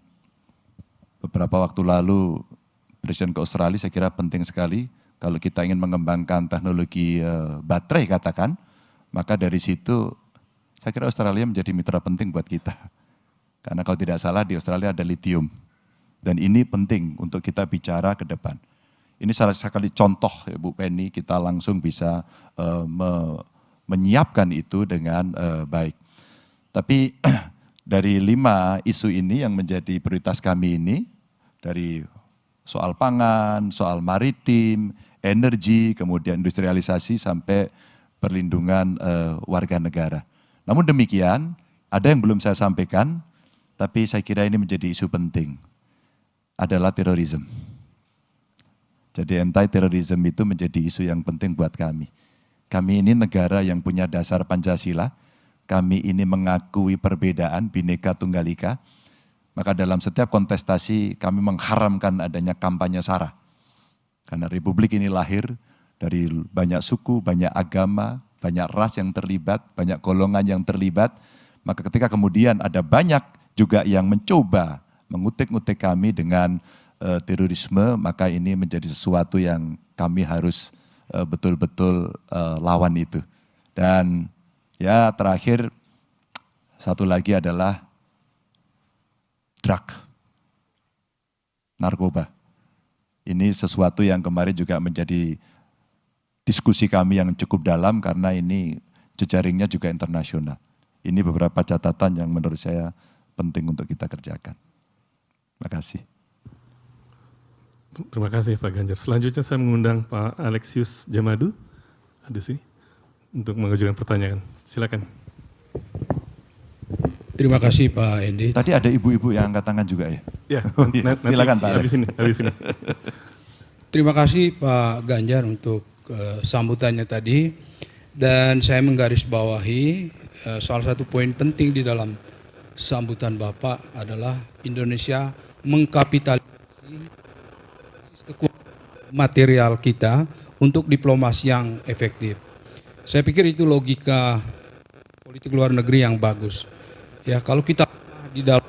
beberapa waktu lalu Presiden ke Australia, saya kira penting sekali kalau kita ingin mengembangkan teknologi baterai katakan, maka dari situ saya kira Australia menjadi mitra penting buat kita. Karena kalau tidak salah di Australia ada lithium, dan ini penting untuk kita bicara ke depan. Ini salah sekali contoh ya, Bu Penny, kita langsung bisa menyiapkan itu dengan baik. Tapi dari 5 isu ini yang menjadi prioritas kami ini, dari soal pangan, soal maritim, energi, kemudian industrialisasi sampai perlindungan warga negara. Namun demikian, ada yang belum saya sampaikan, tapi saya kira ini menjadi isu penting, adalah terorisme. Jadi anti-terorisme itu menjadi isu yang penting buat kami. Kami ini negara yang punya dasar Pancasila, kami ini mengakui perbedaan, Bhinneka Tunggal Ika, maka dalam setiap kontestasi kami mengharamkan adanya kampanye SARA. Karena republik ini lahir dari banyak suku, banyak agama, banyak ras yang terlibat, banyak golongan yang terlibat, maka ketika kemudian ada banyak juga yang mencoba mengutik-ngutik kami dengan terorisme, maka ini menjadi sesuatu yang kami harus betul-betul lawan itu. Dan ya terakhir, satu lagi adalah drug, narkoba. Ini sesuatu yang kemarin juga menjadi diskusi kami yang cukup dalam karena ini jejaringnya juga internasional. Ini beberapa catatan yang menurut saya penting untuk kita kerjakan. Terima kasih. Terima kasih Pak Ganjar. Selanjutnya saya mengundang Pak Alexius Jamadu, ada sini, untuk mengajukan pertanyaan. Silakan. Terima kasih Pak Endi. Tadi ada ibu-ibu yang angkat tangan juga ya? Ya, silakan Pak Alex. Habis ini. Terima kasih Pak Ganjar untuk sambutannya tadi. Dan saya menggarisbawahi salah satu poin penting di dalam sambutan Bapak adalah Indonesia mengkapitalisasi kekuatan material kita untuk diplomasi yang efektif. Saya pikir itu logika politik luar negeri yang bagus. Ya, kalau kita di dalam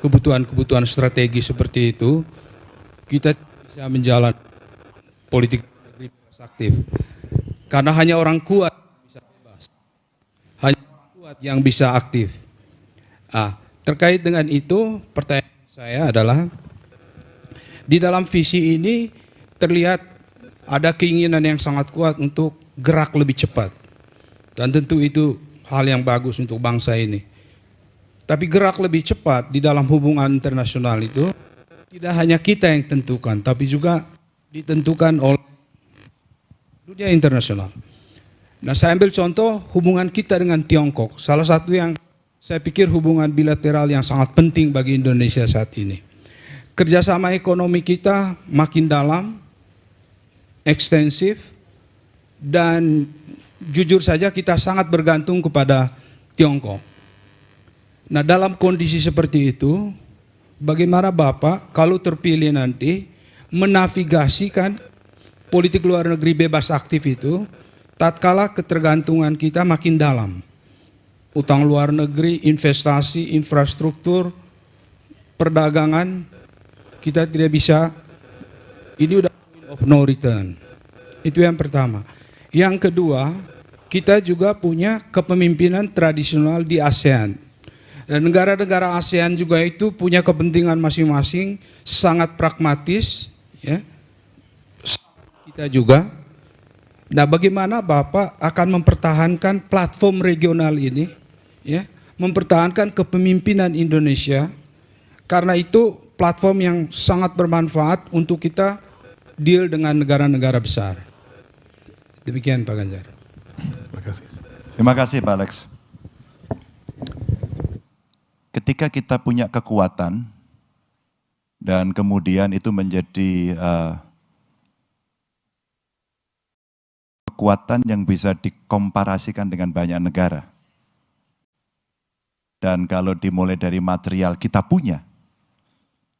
kebutuhan-kebutuhan strategi seperti itu, kita bisa menjalankan politik luar negeri aktif. Karena hanya orang kuat bisa bebas. Hanya orang kuat yang bisa aktif. Terkait dengan itu, pertanyaan saya adalah, di dalam visi ini terlihat ada keinginan yang sangat kuat untuk gerak lebih cepat. Dan tentu itu hal yang bagus untuk bangsa ini. Tapi gerak lebih cepat di dalam hubungan internasional itu tidak hanya kita yang tentukan, tapi juga ditentukan oleh dunia internasional. Nah, saya ambil contoh hubungan kita dengan Tiongkok. Salah satu yang saya pikir hubungan bilateral yang sangat penting bagi Indonesia saat ini. Kerjasama ekonomi kita makin dalam, ekstensif, dan jujur saja kita sangat bergantung kepada Tiongkok. Nah, dalam kondisi seperti itu, bagaimana Bapak kalau terpilih nanti menavigasikan politik luar negeri bebas aktif itu tatkala ketergantungan kita makin dalam. Utang luar negeri, investasi, infrastruktur, perdagangan, kita tidak bisa, ini udah point of no return. Itu yang pertama. Yang kedua, kita juga punya kepemimpinan tradisional di ASEAN. Dan negara-negara ASEAN juga itu punya kepentingan masing-masing, sangat pragmatis, ya. Kita juga. Nah, bagaimana Bapak akan mempertahankan platform regional ini, ya, mempertahankan kepemimpinan Indonesia, karena itu platform yang sangat bermanfaat untuk kita deal dengan negara-negara besar. Demikian Pak Ganjar. Terima kasih. Terima kasih Pak Alex. Ketika kita punya kekuatan dan kemudian itu menjadi kekuatan yang bisa dikomparasikan dengan banyak negara. Dan kalau dimulai dari material kita punya,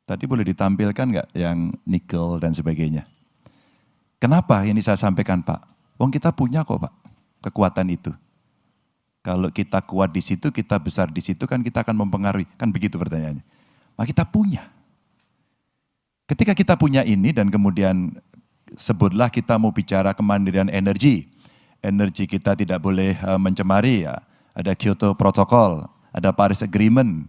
tadi boleh ditampilkan nggak yang nikel dan sebagainya. Kenapa ini saya sampaikan Pak? Wong kita punya kok Pak, kekuatan itu. Kalau kita kuat di situ, kita besar di situ kan kita akan mempengaruhi. Kan begitu pertanyaannya. Maka kita punya. Ketika kita punya ini dan kemudian sebutlah kita mau bicara kemandirian energi. Energi kita tidak boleh mencemari ya. Ada Kyoto Protocol, ada Paris Agreement.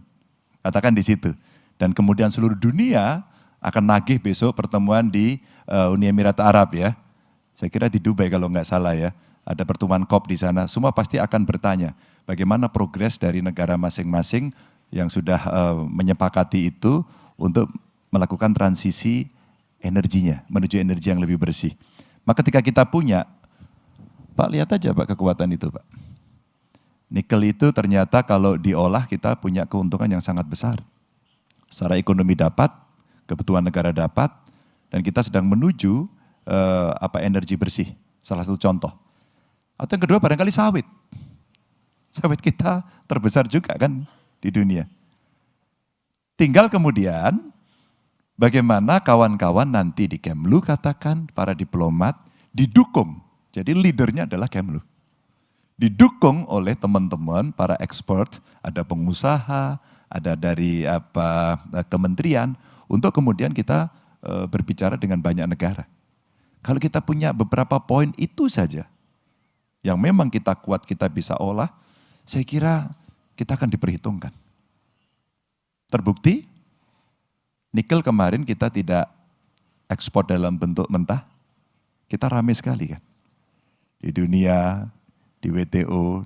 Katakan di situ. Dan kemudian seluruh dunia akan nagih besok pertemuan di Uni Emirat Arab ya. Saya kira di Dubai kalau nggak salah ya. Ada pertemuan COP di sana, semua pasti akan bertanya bagaimana progres dari negara masing-masing yang sudah menyepakati itu untuk melakukan transisi energinya, menuju energi yang lebih bersih. Maka ketika kita punya, Pak lihat aja Pak kekuatan itu Pak. Nikel itu ternyata kalau diolah kita punya keuntungan yang sangat besar. Secara ekonomi dapat, kebutuhan negara dapat, dan kita sedang menuju energi bersih, salah satu contoh. Atau yang kedua barangkali sawit. Sawit kita terbesar juga kan di dunia. Tinggal kemudian bagaimana kawan-kawan nanti di Kemlu katakan, para diplomat didukung. Jadi leadernya adalah Kemlu. Didukung oleh teman-teman para expert, ada pengusaha, ada dari kementerian, untuk kemudian kita berbicara dengan banyak negara. Kalau kita punya beberapa poin itu saja, yang memang kita kuat, kita bisa olah, saya kira kita akan diperhitungkan. Terbukti, nikel kemarin kita tidak ekspor dalam bentuk mentah, kita ramai sekali kan. Di dunia, di WTO,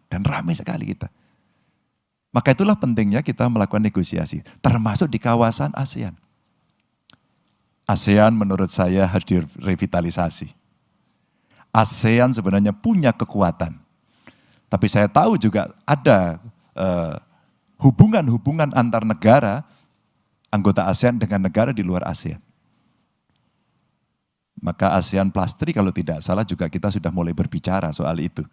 dan ramai sekali kita. Maka itulah pentingnya kita melakukan negosiasi, termasuk di kawasan ASEAN. ASEAN menurut saya harus direvitalisasi. ASEAN sebenarnya punya kekuatan. Tapi saya tahu juga ada hubungan-hubungan antar negara, anggota ASEAN dengan negara di luar ASEAN. Maka ASEAN Plus 3 kalau tidak salah juga kita sudah mulai berbicara soal itu.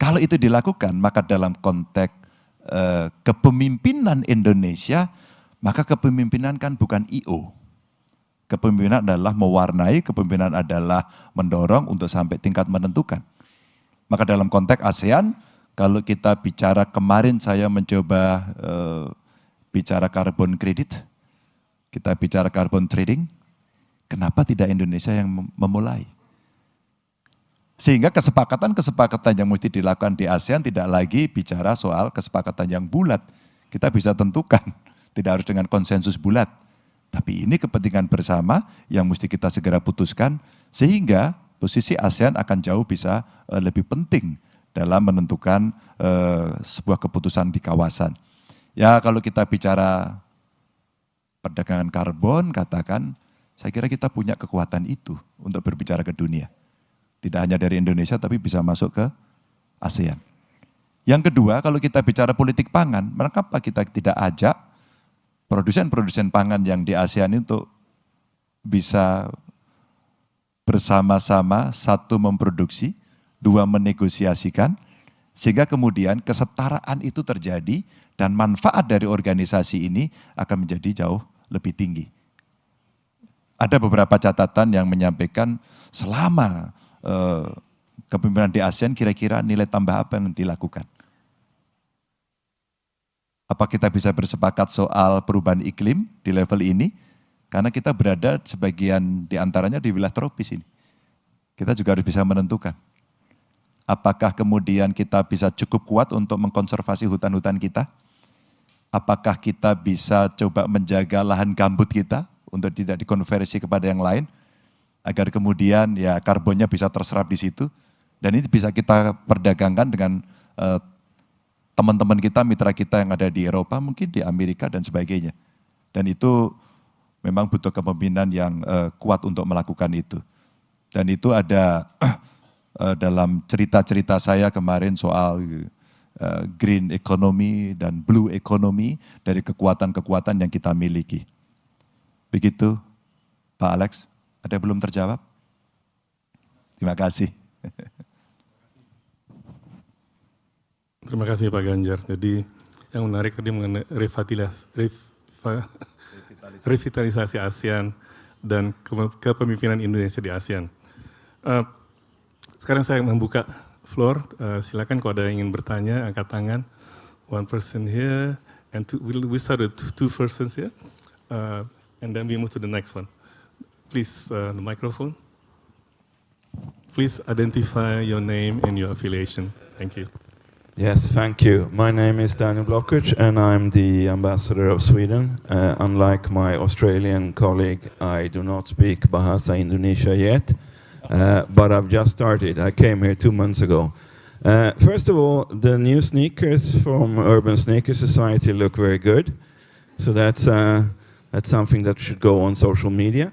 Kalau itu dilakukan, maka dalam konteks kepemimpinan Indonesia, maka kepemimpinan kan bukan I.O. Kepemimpinan adalah mewarnai, kepemimpinan adalah mendorong untuk sampai tingkat menentukan. Maka dalam konteks ASEAN, kalau kita bicara kemarin saya mencoba bicara carbon credit, kita bicara carbon trading, kenapa tidak Indonesia yang memulai? Sehingga kesepakatan-kesepakatan yang mesti dilakukan di ASEAN tidak lagi bicara soal kesepakatan yang bulat. Kita bisa tentukan, tidak harus dengan konsensus bulat. Tapi ini kepentingan bersama yang mesti kita segera putuskan, sehingga posisi ASEAN akan jauh bisa lebih penting dalam menentukan sebuah keputusan di kawasan. Ya kalau kita bicara perdagangan karbon, katakan, saya kira kita punya kekuatan itu untuk berbicara ke dunia. Tidak hanya dari Indonesia, tapi bisa masuk ke ASEAN. Yang kedua, kalau kita bicara politik pangan, mengapa kita tidak ajak produsen-produsen pangan yang di ASEAN untuk bisa bersama-sama, satu memproduksi, dua menegosiasikan, sehingga kemudian kesetaraan itu terjadi dan manfaat dari organisasi ini akan menjadi jauh lebih tinggi. Ada beberapa catatan yang menyampaikan selama kepemimpinan di ASEAN kira-kira nilai tambah apa yang dilakukan. Apa kita bisa bersepakat soal perubahan iklim di level ini? Karena kita berada sebagian di antaranya di wilayah tropis ini. Kita juga harus bisa menentukan. Apakah kemudian kita bisa cukup kuat untuk mengkonservasi hutan-hutan kita? apakah kita bisa coba menjaga lahan gambut kita untuk tidak dikonversi kepada yang lain, agar kemudian ya karbonnya bisa terserap di situ, dan ini bisa kita perdagangkan dengan teman-teman kita, mitra kita yang ada di Eropa, mungkin di Amerika dan sebagainya. Dan itu memang butuh kepemimpinan yang kuat untuk melakukan itu. Dan itu ada dalam cerita-cerita saya kemarin soal green economy dan blue economy dari kekuatan-kekuatan yang kita miliki. Begitu, Pak Alex. Ada yang belum terjawab? Terima kasih. Terima kasih Pak Ganjar. Jadi yang menarik tadi mengenai revitalisasi ASEAN dan kepemimpinan Indonesia di ASEAN. Sekarang saya membuka floor. Silakan kalau ada yang ingin bertanya, angkat tangan. One person here, and we start with two persons here, and then we move to the next one. Please, the microphone. Please identify your name and your affiliation. Thank you. Yes, thank you. My name is Daniel Blockage and I'm the ambassador of Sweden. Unlike my Australian colleague, I do not speak Bahasa Indonesia yet, but I've just started. I came here 2 months ago. First of all, the new sneakers from Urban Sneaker Society look very good. So that's something that should go on social media.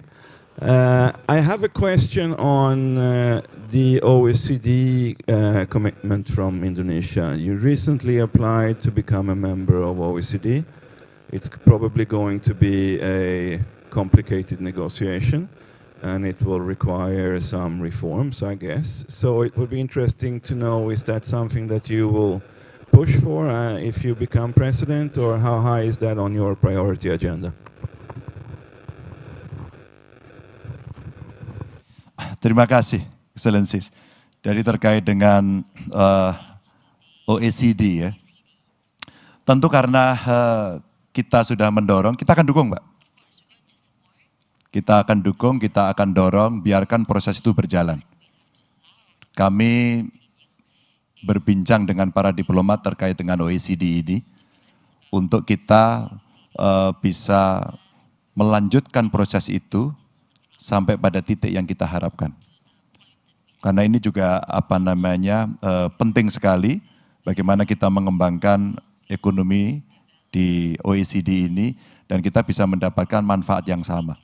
I have a question on the OECD commitment from Indonesia. You recently applied to become a member of OECD. It's probably going to be a complicated negotiation, and it will require some reforms, I guess. So it would be interesting to know, is that something that you will push for if you become president, or how high is that on your priority agenda? Terima kasih, Excellencies. Jadi terkait dengan OECD ya, tentu karena kita sudah mendorong, kita akan dukung Mbak. Kita akan dukung, kita akan dorong, biarkan proses itu berjalan. Kami berbincang dengan para diplomat terkait dengan OECD ini, untuk kita bisa melanjutkan proses itu sampai pada titik yang kita harapkan. Karena ini juga penting sekali bagaimana kita mengembangkan ekonomi di OECD ini dan kita bisa mendapatkan manfaat yang sama.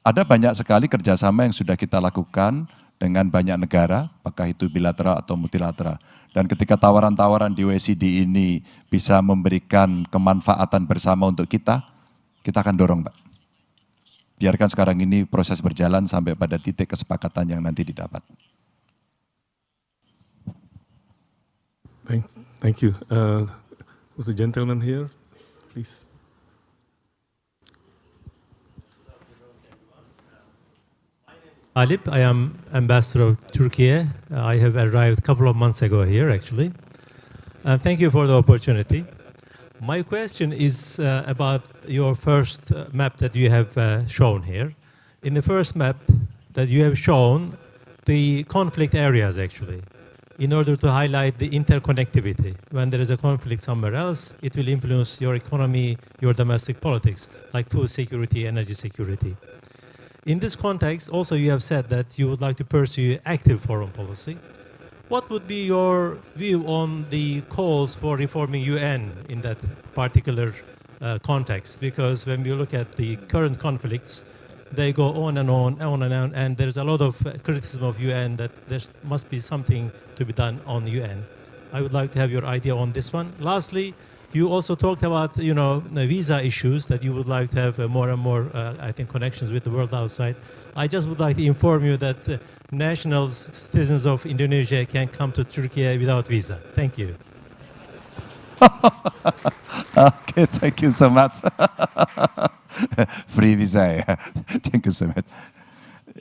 Ada banyak sekali kerjasama yang sudah kita lakukan dengan banyak negara, apakah itu bilateral atau multilateral. Dan ketika tawaran-tawaran di OECD ini bisa memberikan kemanfaatan bersama untuk kita akan dorong, Pak. Biarkan sekarang ini proses berjalan sampai pada titik kesepakatan yang nanti didapat. Thank you. The gentleman here, please. Alip, I am ambassador of Turkey. I have arrived a couple of months ago here, actually. Thank you for the opportunity. My question is about your first map that you have shown here. In the first map that you have shown, the conflict areas actually, in order to highlight the interconnectivity. When there is a conflict somewhere else, it will influence your economy, your domestic politics, like food security, energy security. In this context, also you have said that you would like to pursue active foreign policy. What would be your view on the calls for reforming UN in that particular context? Because when we look at the current conflicts, they go on and on, and there's a lot of criticism of UN that there must be something to be done on UN. I would like to have your idea on this one. Lastly, you also talked about, the visa issues, that you would like to have more and more, I think, connections with the world outside. I just would like to inform you that nationals, citizens of Indonesia can come to Turkey without visa. Thank you. Okay, thank you so much. Free visa ya. Thank you so much.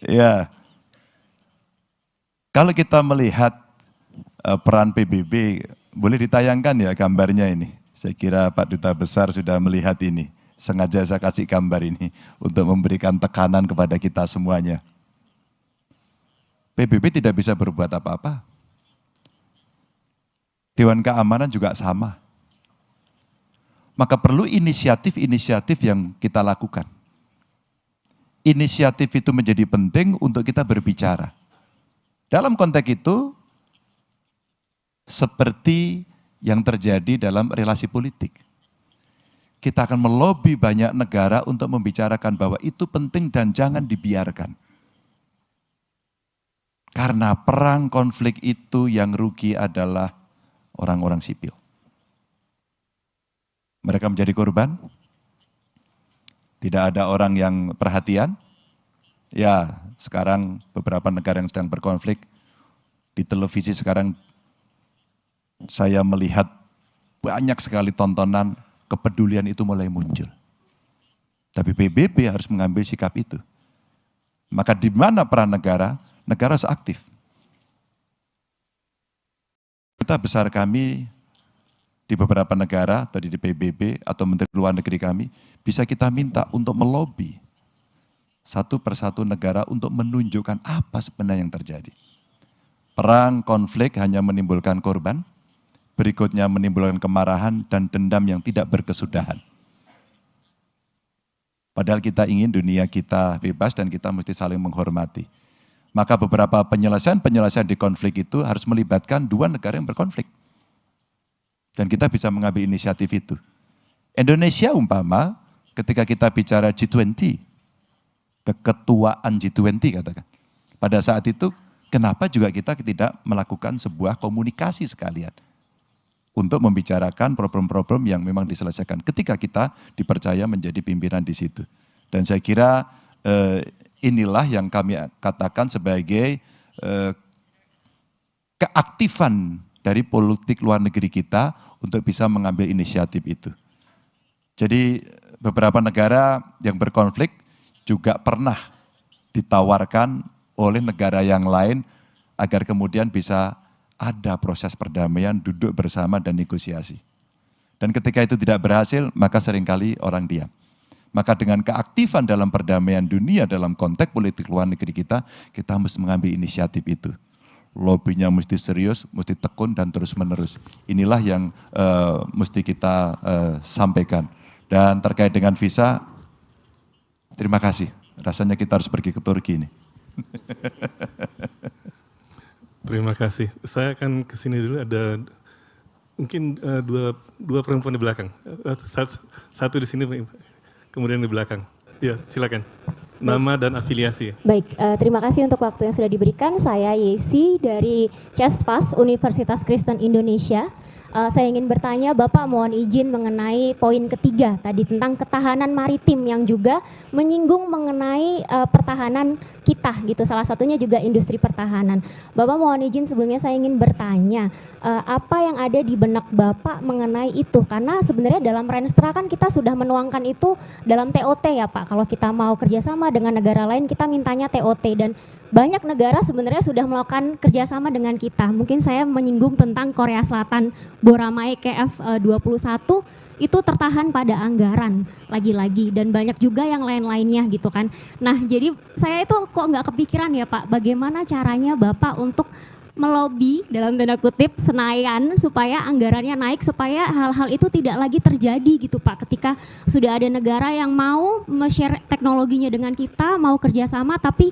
Ya, kalau kita melihat peran PBB, boleh ditayangkan ya gambarnya ini. Saya kira Pak Duta Besar sudah melihat ini. Sengaja saya kasih gambar ini untuk memberikan tekanan kepada kita semuanya. PBB tidak bisa berbuat apa-apa. Dewan Keamanan juga sama. Maka perlu inisiatif-inisiatif yang kita lakukan. Inisiatif itu menjadi penting untuk kita berbicara. Dalam konteks itu, seperti yang terjadi dalam relasi politik. Kita akan melobi banyak negara untuk membicarakan bahwa itu penting dan jangan dibiarkan. Karena perang konflik itu yang rugi adalah orang-orang sipil. Mereka menjadi korban, tidak ada orang yang perhatian. Ya, sekarang beberapa negara yang sedang berkonflik, di televisi sekarang saya melihat banyak sekali tontonan kepedulian itu mulai muncul. Tapi PBB harus mengambil sikap itu. Maka di mana peran negara? Negara harus aktif. Kita besar kami di beberapa negara atau di PBB atau Menteri Luar Negeri kami, bisa kita minta untuk melobi satu persatu negara untuk menunjukkan apa sebenarnya yang terjadi. Perang, konflik hanya menimbulkan korban, berikutnya menimbulkan kemarahan dan dendam yang tidak berkesudahan. Padahal kita ingin dunia kita bebas dan kita mesti saling menghormati. Maka beberapa penyelesaian di konflik itu harus melibatkan dua negara yang berkonflik. Dan kita bisa mengambil inisiatif itu. Indonesia umpama ketika kita bicara G20, keketuaan G20 katakan. Pada saat itu kenapa juga kita tidak melakukan sebuah komunikasi sekalian untuk membicarakan problem-problem yang memang diselesaikan ketika kita dipercaya menjadi pimpinan di situ. Dan saya kira inilah yang kami katakan sebagai keaktifan dari politik luar negeri kita untuk bisa mengambil inisiatif itu. Jadi beberapa negara yang berkonflik juga pernah ditawarkan oleh negara yang lain agar kemudian bisa ada proses perdamaian, duduk bersama dan negosiasi. Dan ketika itu tidak berhasil, maka seringkali orang diam. Maka dengan keaktifan dalam perdamaian dunia dalam konteks politik luar negeri kita mesti mengambil inisiatif itu. Lobbynya mesti serius, mesti tekun dan terus menerus. Inilah yang mesti kita sampaikan. Dan terkait dengan visa, terima kasih. Rasanya kita harus pergi ke Turki ini. Terima kasih. Saya akan ke sini dulu, ada mungkin dua perempuan di belakang. Satu di sini, kemudian di belakang. Ya, silakan. Nama dan afiliasi. Baik, terima kasih untuk waktu yang sudah diberikan. Saya Yesi dari CESFAS, Universitas Kristen Indonesia. Saya ingin bertanya, Bapak mohon izin mengenai poin ketiga tadi tentang ketahanan maritim yang juga menyinggung mengenai pertahanan kita gitu. Salah satunya juga industri pertahanan. Bapak mohon izin sebelumnya saya ingin bertanya, apa yang ada di benak Bapak mengenai itu? Karena sebenarnya dalam Renstra kan kita sudah menuangkan itu dalam TOT ya Pak. Kalau kita mau kerjasama dengan negara lain kita mintanya TOT dan banyak negara sebenarnya sudah melakukan kerjasama dengan kita. Mungkin saya menyinggung tentang Korea Selatan, Boramae KF-21 itu tertahan pada anggaran lagi-lagi dan banyak juga yang lain-lainnya gitu kan. Nah jadi saya itu kok nggak kepikiran ya Pak, bagaimana caranya Bapak untuk melobi dalam tanda kutip Senayan supaya anggarannya naik, supaya hal-hal itu tidak lagi terjadi gitu Pak. Ketika sudah ada negara yang mau share teknologinya dengan kita, mau kerjasama tapi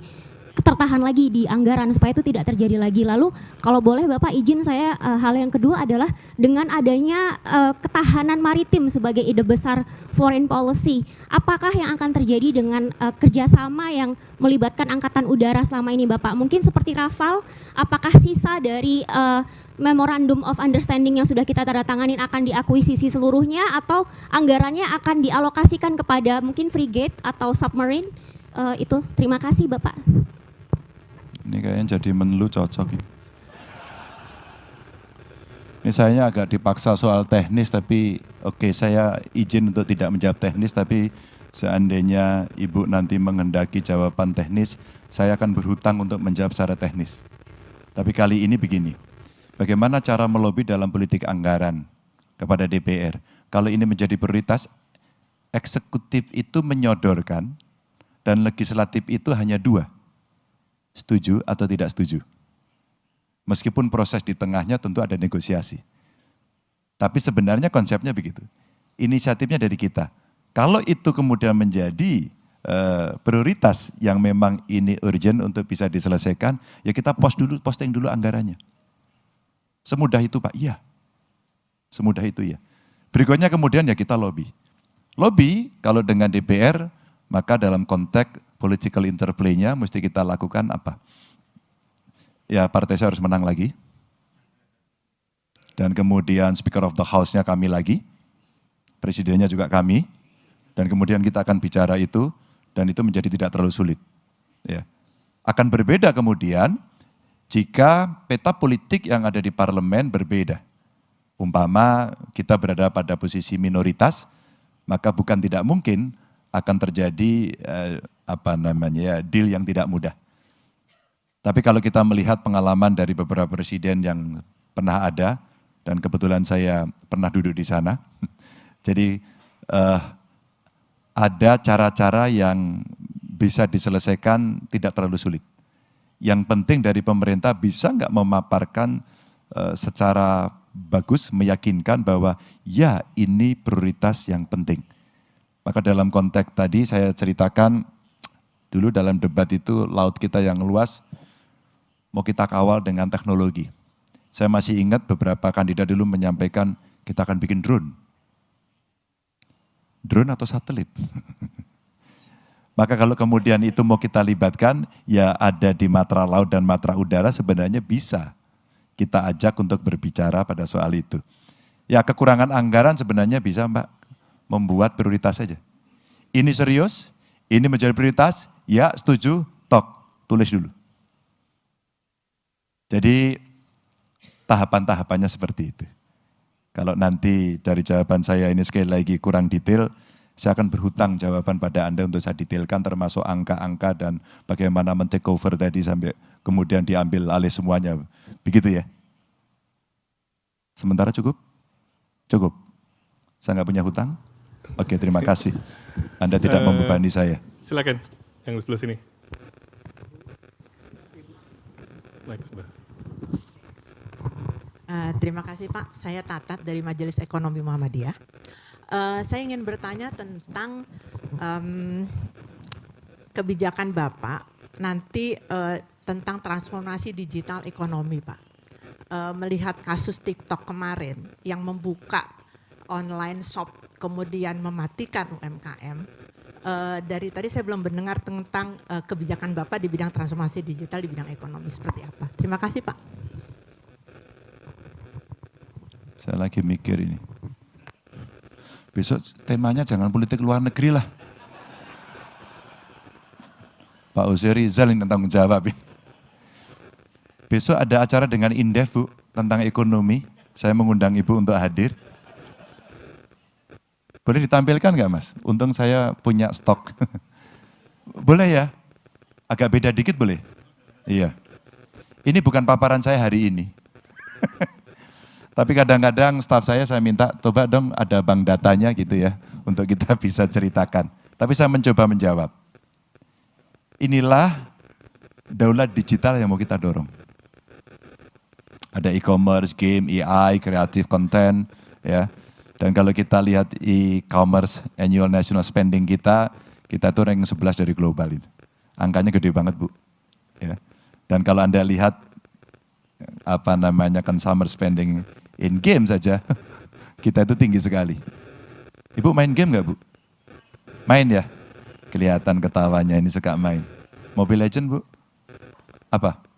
tertahan lagi di anggaran supaya itu tidak terjadi lagi. Lalu kalau boleh Bapak izin saya hal yang kedua adalah dengan adanya ketahanan maritim sebagai ide besar foreign policy, apakah yang akan terjadi dengan kerjasama yang melibatkan angkatan udara selama ini Bapak? Mungkin seperti Rafale, apakah sisa dari Memorandum of Understanding yang sudah kita tanda tanganin akan diakuisisi seluruhnya atau anggarannya akan dialokasikan kepada mungkin frigate atau submarine? Itu terima kasih Bapak. Ini kayaknya jadi menlu cocok ini. Ini saya agak dipaksa soal teknis, tapi oke, saya izin untuk tidak menjawab teknis, tapi seandainya Ibu nanti menghendaki jawaban teknis, saya akan berhutang untuk menjawab secara teknis. Tapi kali ini begini, bagaimana cara melobi dalam politik anggaran kepada DPR? Kalau ini menjadi prioritas, eksekutif itu menyodorkan dan legislatif itu hanya dua. Setuju atau tidak setuju. Meskipun proses di tengahnya tentu ada negosiasi. Tapi sebenarnya konsepnya begitu. inisiatifnya dari kita. Kalau itu kemudian menjadi prioritas yang memang ini urgent untuk bisa diselesaikan, ya kita posting dulu anggarannya. Semudah itu Pak, iya. Semudah itu ya. Berikutnya kemudian ya kita lobby. Lobby kalau dengan DPR, maka dalam konteks political interplay-nya mesti kita lakukan apa? Ya partai saya harus menang lagi. Dan kemudian Speaker of the House-nya kami lagi. Presidennya juga kami. Dan kemudian kita akan bicara itu, dan itu menjadi tidak terlalu sulit. Ya. Akan berbeda kemudian jika peta politik yang ada di parlemen berbeda. Umpama kita berada pada posisi minoritas, maka bukan tidak mungkin akan terjadi deal yang tidak mudah. Tapi kalau kita melihat pengalaman dari beberapa presiden yang pernah ada, dan kebetulan saya pernah duduk di sana, jadi ada cara-cara yang bisa diselesaikan tidak terlalu sulit. Yang penting dari pemerintah bisa nggak memaparkan secara bagus, meyakinkan bahwa ya ini prioritas yang penting. Maka dalam konteks tadi saya ceritakan, dulu dalam debat itu laut kita yang luas, mau kita kawal dengan teknologi. Saya masih ingat beberapa kandidat dulu menyampaikan kita akan bikin drone. Drone atau satelit. Maka kalau kemudian itu mau kita libatkan, ya ada di matra laut dan matra udara sebenarnya bisa kita ajak untuk berbicara pada soal itu. Ya kekurangan anggaran sebenarnya bisa Mbak membuat prioritas saja. Ini serius, ini menjadi prioritas, ya setuju, tok, tulis dulu. Jadi tahapan-tahapannya seperti itu. Kalau nanti dari jawaban saya ini sekali lagi kurang detail, saya akan berhutang jawaban pada Anda untuk saya detailkan termasuk angka-angka dan bagaimana men-take over tadi sampai kemudian diambil alih semuanya. Begitu ya? Sementara cukup? Cukup? Saya nggak punya hutang? Oke, terima kasih. Anda tidak membebani saya. Silakan, yang di sebelah sini. Terima kasih Pak, saya Tatat dari Majelis Ekonomi Muhammadiyah. Saya ingin bertanya tentang kebijakan Bapak nanti tentang transformasi digital ekonomi Pak. Melihat kasus TikTok kemarin yang membuka online shop kemudian mematikan UMKM. Dari tadi saya belum mendengar tentang kebijakan Bapak di bidang transformasi digital di bidang ekonomi seperti apa. Terima kasih Pak. Saya lagi mikir ini. Besok temanya jangan politik luar negeri lah. Pak Ozi Rizal yang tanggung jawab ini. Besok ada acara dengan Indef Bu, tentang ekonomi. Saya mengundang Ibu untuk hadir. Boleh ditampilkan nggak Mas? Untung saya punya stok. Boleh ya? Agak beda dikit boleh? Iya. Ini bukan paparan saya hari ini. Tapi kadang-kadang staf saya minta, coba dong ada bank datanya gitu ya, untuk kita bisa ceritakan. Tapi saya mencoba menjawab. Inilah daulat digital yang mau kita dorong. Ada e-commerce, game, AI, creative content, ya. Dan kalau kita lihat e-commerce annual national spending kita tuh ranking 11 dari global itu. Angkanya gede banget Bu. Ya. Dan kalau Anda lihat consumer spending in game saja, kita itu tinggi sekali. Ibu main game nggak Bu? Main ya? Kelihatan ketawanya ini suka main. Mobile Legend Bu? Apa?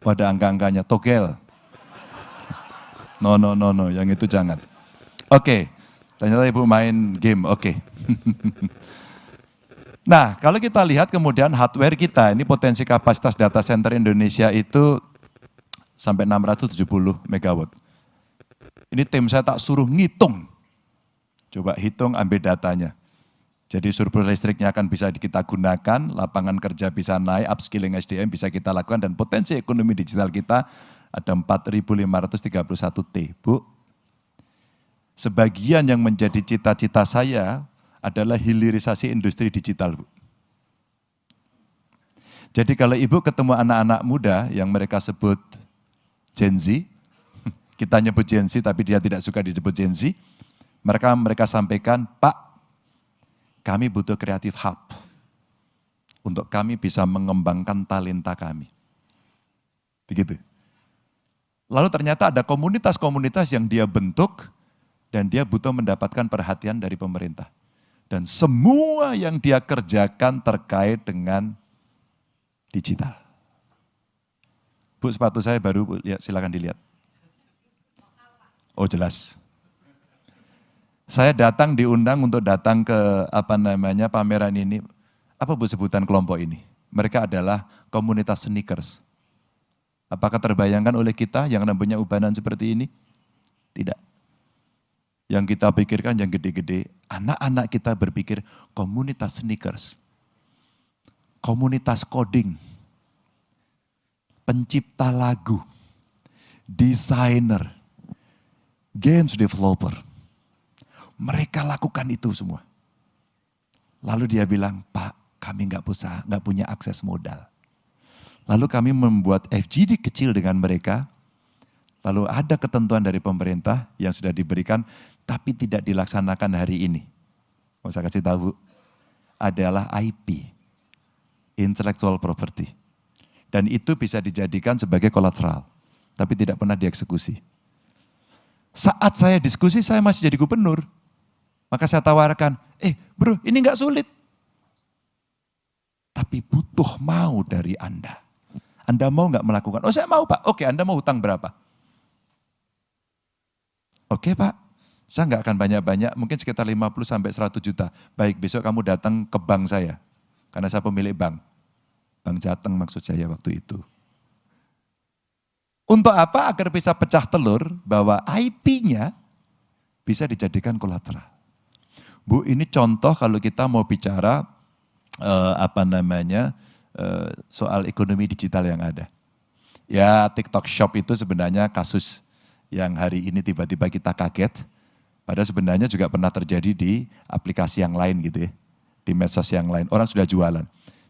Pada angka-angkanya, togel. No, yang itu jangan. Oke, ternyata Ibu main game, oke. Nah, kalau kita lihat kemudian hardware kita, ini potensi kapasitas data center Indonesia itu sampai 670 megawatt. Ini tim saya tak suruh ngitung. Coba hitung, ambil datanya. Jadi surplus listriknya akan bisa kita gunakan, lapangan kerja bisa naik, upskilling SDM bisa kita lakukan, dan potensi ekonomi digital kita ada 4.531 T. Bu, sebagian yang menjadi cita-cita saya adalah hilirisasi industri digital, Bu. Jadi kalau Ibu ketemu anak-anak muda yang mereka sebut Gen Z, kita nyebut Gen Z tapi dia tidak suka disebut Gen Z. Mereka sampaikan, Pak, kami butuh creative hub untuk kami bisa mengembangkan talenta kami. Begitu. Lalu ternyata ada komunitas-komunitas yang dia bentuk dan dia butuh mendapatkan perhatian dari pemerintah. Dan semua yang dia kerjakan terkait dengan digital. Bu, sepatu saya baru, Bu, lihat, silakan dilihat. Oh, jelas. Saya diundang untuk datang ke pameran ini. Apa Bu sebutan kelompok ini? Mereka adalah komunitas sneakers. Apakah terbayangkan oleh kita yang namanya ubanan seperti ini? Tidak. Yang kita pikirkan yang gede-gede, anak-anak kita berpikir komunitas sneakers, komunitas coding, pencipta lagu, desainer, games developer. Mereka lakukan itu semua. Lalu dia bilang, Pak, kami nggak punya akses modal. Lalu kami membuat FGD kecil dengan mereka. Lalu ada ketentuan dari pemerintah yang sudah diberikan, tapi tidak dilaksanakan hari ini. Mau saya kasih tahu, adalah IP, intellectual property. Dan itu bisa dijadikan sebagai kolateral, tapi tidak pernah dieksekusi. Saat saya diskusi, saya masih jadi gubernur. Maka saya tawarkan, bro, ini enggak sulit. Tapi butuh mau dari Anda. Anda mau enggak melakukan? Oh, saya mau, Pak. Oke, Anda mau hutang berapa? Oke, Pak. Saya enggak akan banyak-banyak, mungkin sekitar 50 sampai 100 juta. Baik, besok kamu datang ke bank saya. Karena saya pemilik bank. Bank Jateng maksud saya waktu itu. Untuk apa? Agar bisa pecah telur bahwa IP-nya bisa dijadikan kolateral. Bu, ini contoh kalau kita mau bicara soal ekonomi digital yang ada. Ya, TikTok Shop itu sebenarnya kasus yang hari ini tiba-tiba kita kaget. Padahal sebenarnya juga pernah terjadi di aplikasi yang lain gitu ya. Di medsos yang lain, orang sudah jualan.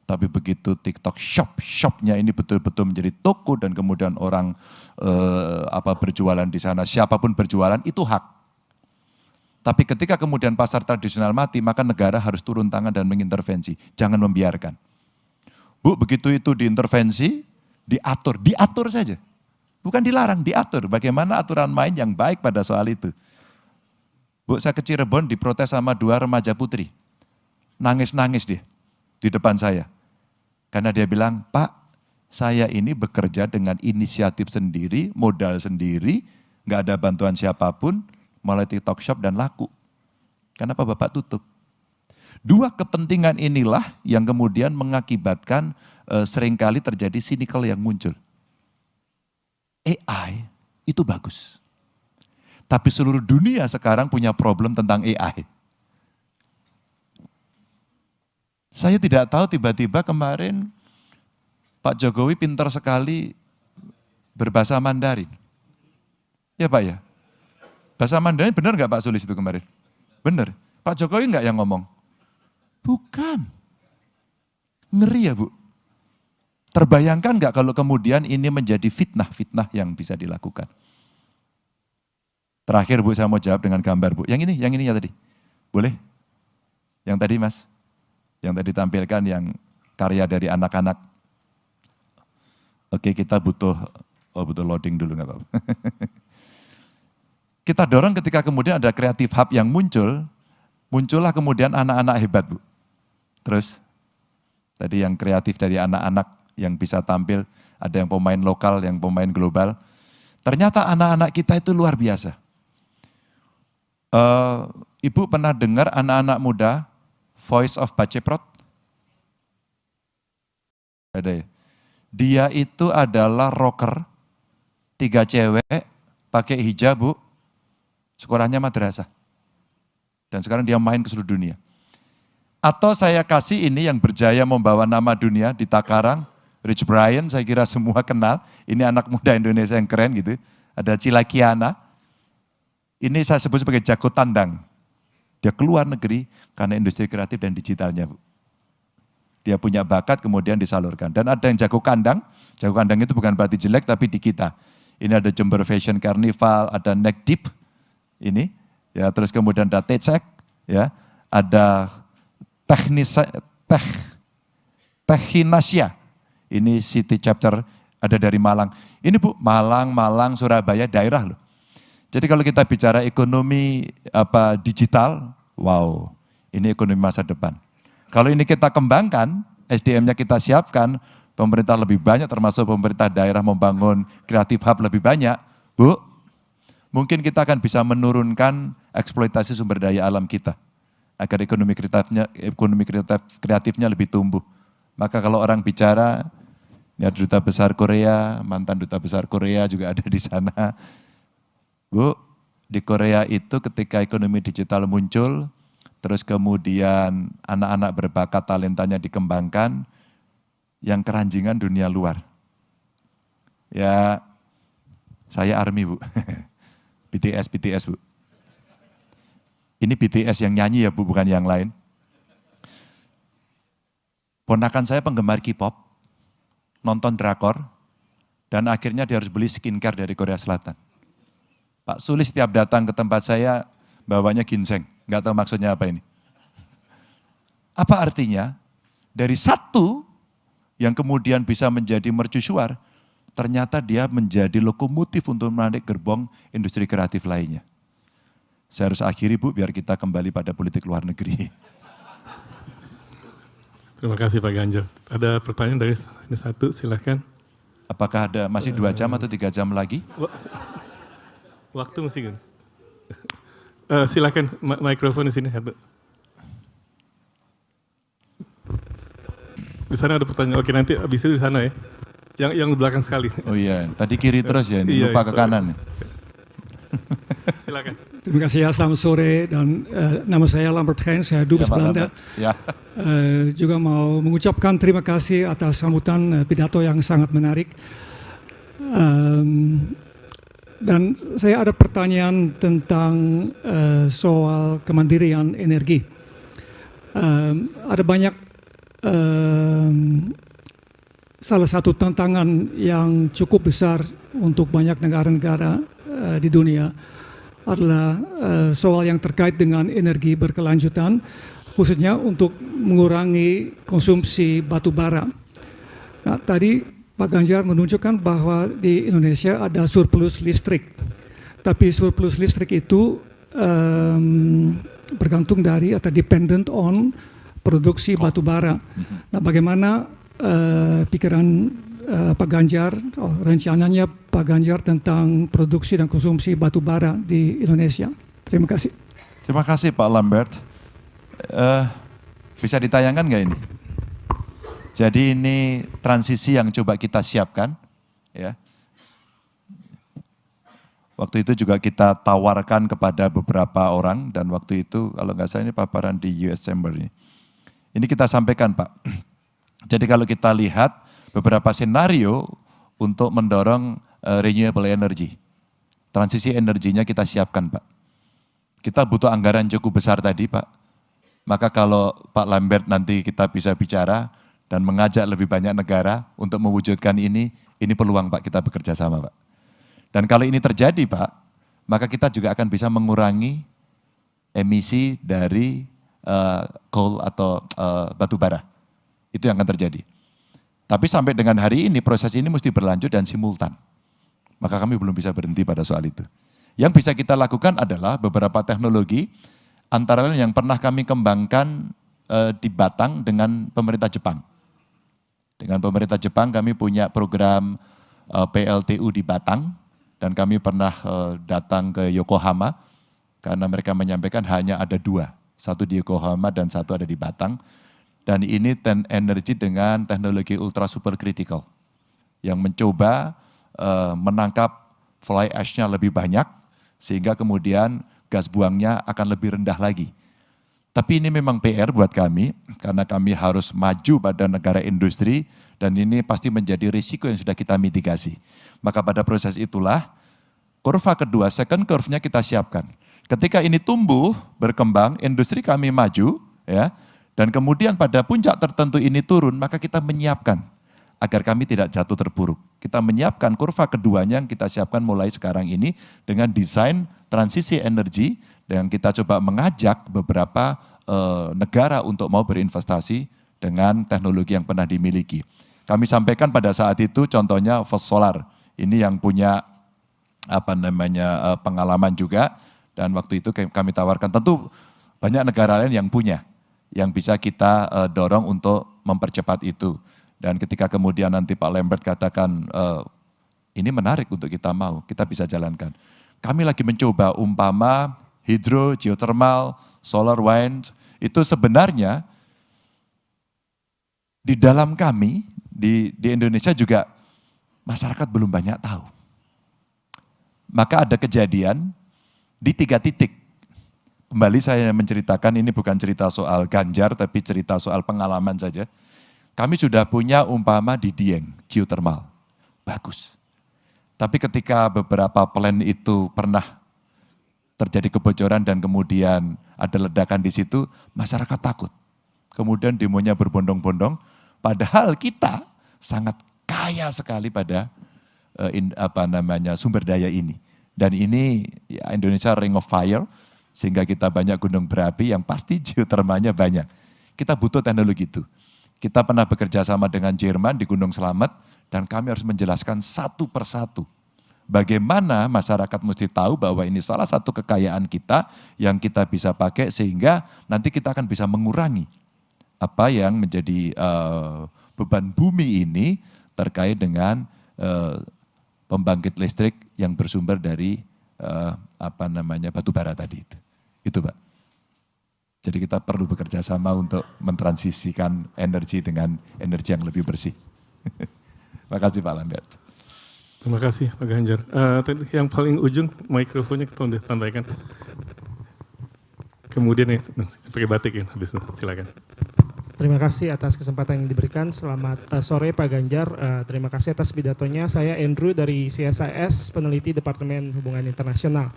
Tapi begitu TikTok Shop-nya ini betul-betul menjadi toko dan kemudian orang berjualan di sana, siapapun berjualan itu hak. Tapi ketika kemudian pasar tradisional mati, maka negara harus turun tangan dan mengintervensi. Jangan membiarkan. Bu, begitu itu diintervensi, diatur saja. Bukan dilarang, diatur. Bagaimana aturan main yang baik pada soal itu. Bu, saya ke Cirebon diprotes sama 2 remaja putri. Nangis-nangis dia di depan saya. Karena dia bilang, Pak, saya ini bekerja dengan inisiatif sendiri, modal sendiri, nggak ada bantuan siapapun, mulai TikTok Shop dan laku. Kenapa Bapak tutup? 2 kepentingan inilah yang kemudian mengakibatkan seringkali terjadi cynical yang muncul. AI itu bagus. Tapi seluruh dunia sekarang punya problem tentang AI. Saya tidak tahu tiba-tiba kemarin Pak Jokowi pintar sekali berbahasa Mandarin. Ya Pak ya? Bahasa Mandarin benar nggak Pak Sulis itu kemarin? Benar. Pak Jokowi nggak yang ngomong? Bukan. Ngeri ya Bu. Terbayangkan nggak kalau kemudian ini menjadi fitnah yang bisa dilakukan? Terakhir Bu, saya mau jawab dengan gambar Bu. Yang ini ya tadi. Boleh? Yang tadi Mas. Yang tadi tampilkan yang karya dari anak-anak. Oke, kita butuh loading dulu nggak apa-apa. Kita dorong ketika kemudian ada creative hub yang muncullah kemudian anak-anak hebat Bu. Terus, tadi yang kreatif dari anak-anak yang bisa tampil, ada yang pemain lokal, yang pemain global. Ternyata anak-anak kita itu luar biasa. Ibu pernah dengar anak-anak muda, Voice of Baceprot? Ada ya? Dia itu adalah rocker, 3 cewek, pakai hijab Bu, sekolahnya madrasah. Dan sekarang dia main ke seluruh dunia. Atau saya kasih ini yang berjaya membawa nama dunia di Takarang, Rich Brian, saya kira semua kenal. Ini anak muda Indonesia yang keren gitu. Ada Cila Kiana. Ini saya sebut sebagai jago tandang. Dia keluar negeri karena industri kreatif dan digitalnya Bu. Dia punya bakat kemudian disalurkan. Dan ada yang jago kandang itu bukan berarti jelek tapi di kita. Ini ada Jember Fashion Carnival, ada Nekdip, ini, ya, terus kemudian ada Tecek, ya, ada Techinasia, ini City Chapter, ada dari Malang. Ini Bu, Malang, Surabaya, daerah loh. Jadi kalau kita bicara ekonomi digital, wow, ini ekonomi masa depan. Kalau ini kita kembangkan, SDM-nya kita siapkan, pemerintah lebih banyak, termasuk pemerintah daerah membangun kreatif hub lebih banyak, Bu, mungkin kita akan bisa menurunkan eksploitasi sumber daya alam kita, agar ekonomi kreatifnya lebih tumbuh. Maka kalau orang bicara, ini ada duta besar Korea, mantan duta besar Korea juga ada di sana. Bu, di Korea itu ketika ekonomi digital muncul, terus kemudian anak-anak berbakat talentanya dikembangkan, yang keranjingan dunia luar. Ya, saya ARMY Bu, BTS Bu. Ini BTS yang nyanyi ya Bu, bukan yang lain. Ponakan saya penggemar K-pop, nonton drakor, dan akhirnya dia harus beli skincare dari Korea Selatan. Pak Sulis setiap datang ke tempat saya, bawanya ginseng, nggak tahu maksudnya apa ini. Apa artinya? Dari satu yang kemudian bisa menjadi mercusuar, ternyata dia menjadi lokomotif untuk menarik gerbong industri kreatif lainnya. Saya harus akhiri Bu, biar kita kembali pada politik luar negeri. Terima kasih Pak Ganjar. Ada pertanyaan dari ini satu, silakan. Apakah ada masih 2 jam atau 3 jam lagi? Waktu masih kan? Silakan mikrofon di sini satu. Di sana ada pertanyaan. Oke, nanti habis itu di sana ya. Yang di belakang sekali. Oh iya, tadi kiri terus ya, ini lupa ke kanan. Silakan. Terima kasih ya, selamat sore, dan nama saya Lambert Gein, saya dubes Belanda. Ya. Juga mau mengucapkan terima kasih atas sambutan pidato yang sangat menarik. Dan saya ada pertanyaan tentang soal kemandirian energi. Ada banyak, salah satu tantangan yang cukup besar untuk banyak negara-negara di dunia adalah soal yang terkait dengan energi berkelanjutan, khususnya untuk mengurangi konsumsi batu bara. Nah, tadi Pak Ganjar menunjukkan bahwa di Indonesia ada surplus listrik, tapi surplus listrik itu bergantung dari atau dependent on produksi batu bara. Nah, bagaimana pikiran Pak Ganjar, rencananya Pak Ganjar tentang produksi dan konsumsi batu bara di Indonesia? Terima kasih. Terima kasih Pak Lambert. Bisa ditayangkan nggak ini? Jadi ini transisi yang coba kita siapkan, ya. Waktu itu juga kita tawarkan kepada beberapa orang, dan waktu itu kalau nggak salah ini paparan di US Chamber ini. Ini kita sampaikan Pak. Jadi kalau kita lihat beberapa senario untuk mendorong renewable energy. Transisi energinya kita siapkan Pak. Kita butuh anggaran cukup besar tadi Pak. Maka kalau Pak Lambert nanti kita bisa bicara dan mengajak lebih banyak negara untuk mewujudkan ini peluang Pak, kita bekerja sama Pak. Dan kalau ini terjadi Pak, maka kita juga akan bisa mengurangi emisi dari coal atau batu bara. Itu yang akan terjadi. Tapi sampai dengan hari ini proses ini mesti berlanjut dan simultan. Maka kami belum bisa berhenti pada soal itu. Yang bisa kita lakukan adalah beberapa teknologi, antara lain yang pernah kami kembangkan di Batang dengan pemerintah Jepang. Dengan pemerintah Jepang kami punya program PLTU di Batang, dan kami pernah datang ke Yokohama, karena mereka menyampaikan hanya ada 2, satu di Yokohama dan satu ada di Batang. Dan ini energi dengan teknologi ultra super critical yang mencoba menangkap fly ash-nya lebih banyak sehingga kemudian gas buangnya akan lebih rendah lagi. Tapi ini memang PR buat kami karena kami harus maju pada negara industri dan ini pasti menjadi risiko yang sudah kita mitigasi. Maka pada proses itulah kurva kedua, second curve-nya kita siapkan. Ketika ini tumbuh, berkembang, industri kami maju, ya. Dan kemudian pada puncak tertentu ini turun, maka kita menyiapkan agar kami tidak jatuh terpuruk. Kita menyiapkan kurva keduanya yang kita siapkan mulai sekarang ini dengan desain transisi energi, dan kita coba mengajak beberapa negara untuk mau berinvestasi dengan teknologi yang pernah dimiliki. Kami sampaikan pada saat itu contohnya First Solar, ini yang punya pengalaman juga, dan waktu itu kami tawarkan, tentu banyak negara lain yang punya, yang bisa kita dorong untuk mempercepat itu. Dan ketika kemudian nanti Pak Lambert katakan ini menarik untuk kita mau, kita bisa jalankan. Kami lagi mencoba umpama hidro, geothermal, solar, wind, itu sebenarnya di dalam kami, di Indonesia juga masyarakat belum banyak tahu. Maka ada kejadian di 3 titik. Kembali saya menceritakan, ini bukan cerita soal Ganjar, tapi cerita soal pengalaman saja. Kami sudah punya umpama di Dieng, geothermal, bagus. Tapi ketika beberapa plan itu pernah terjadi kebocoran dan kemudian ada ledakan di situ, masyarakat takut. Kemudian demonya berbondong-bondong, padahal kita sangat kaya sekali pada sumber daya ini. Dan ini ya, Indonesia Ring of Fire, sehingga kita banyak gunung berapi yang pasti geotermalnya banyak. Kita butuh teknologi itu. Kita pernah bekerja sama dengan Jerman di Gunung Slamet, dan kami harus menjelaskan satu persatu bagaimana masyarakat mesti tahu bahwa ini salah satu kekayaan kita yang kita bisa pakai, sehingga nanti kita akan bisa mengurangi apa yang menjadi beban bumi ini terkait dengan pembangkit listrik yang bersumber dari batu bara tadi itu. Itu Pak. Jadi kita perlu bekerja sama untuk mentransisikan energi dengan energi yang lebih bersih. Terima kasih Pak Lambert. Terima kasih Pak Ganjar. Tadi yang paling ujung mikrofonnya kita udah sampaikan. Kemudian ya, pakai batik ya, habis itu silakan. Terima kasih atas kesempatan yang diberikan. Selamat sore Pak Ganjar. Terima kasih atas pidatonya. Saya Andrew dari CSIS, peneliti Departemen Hubungan Internasional.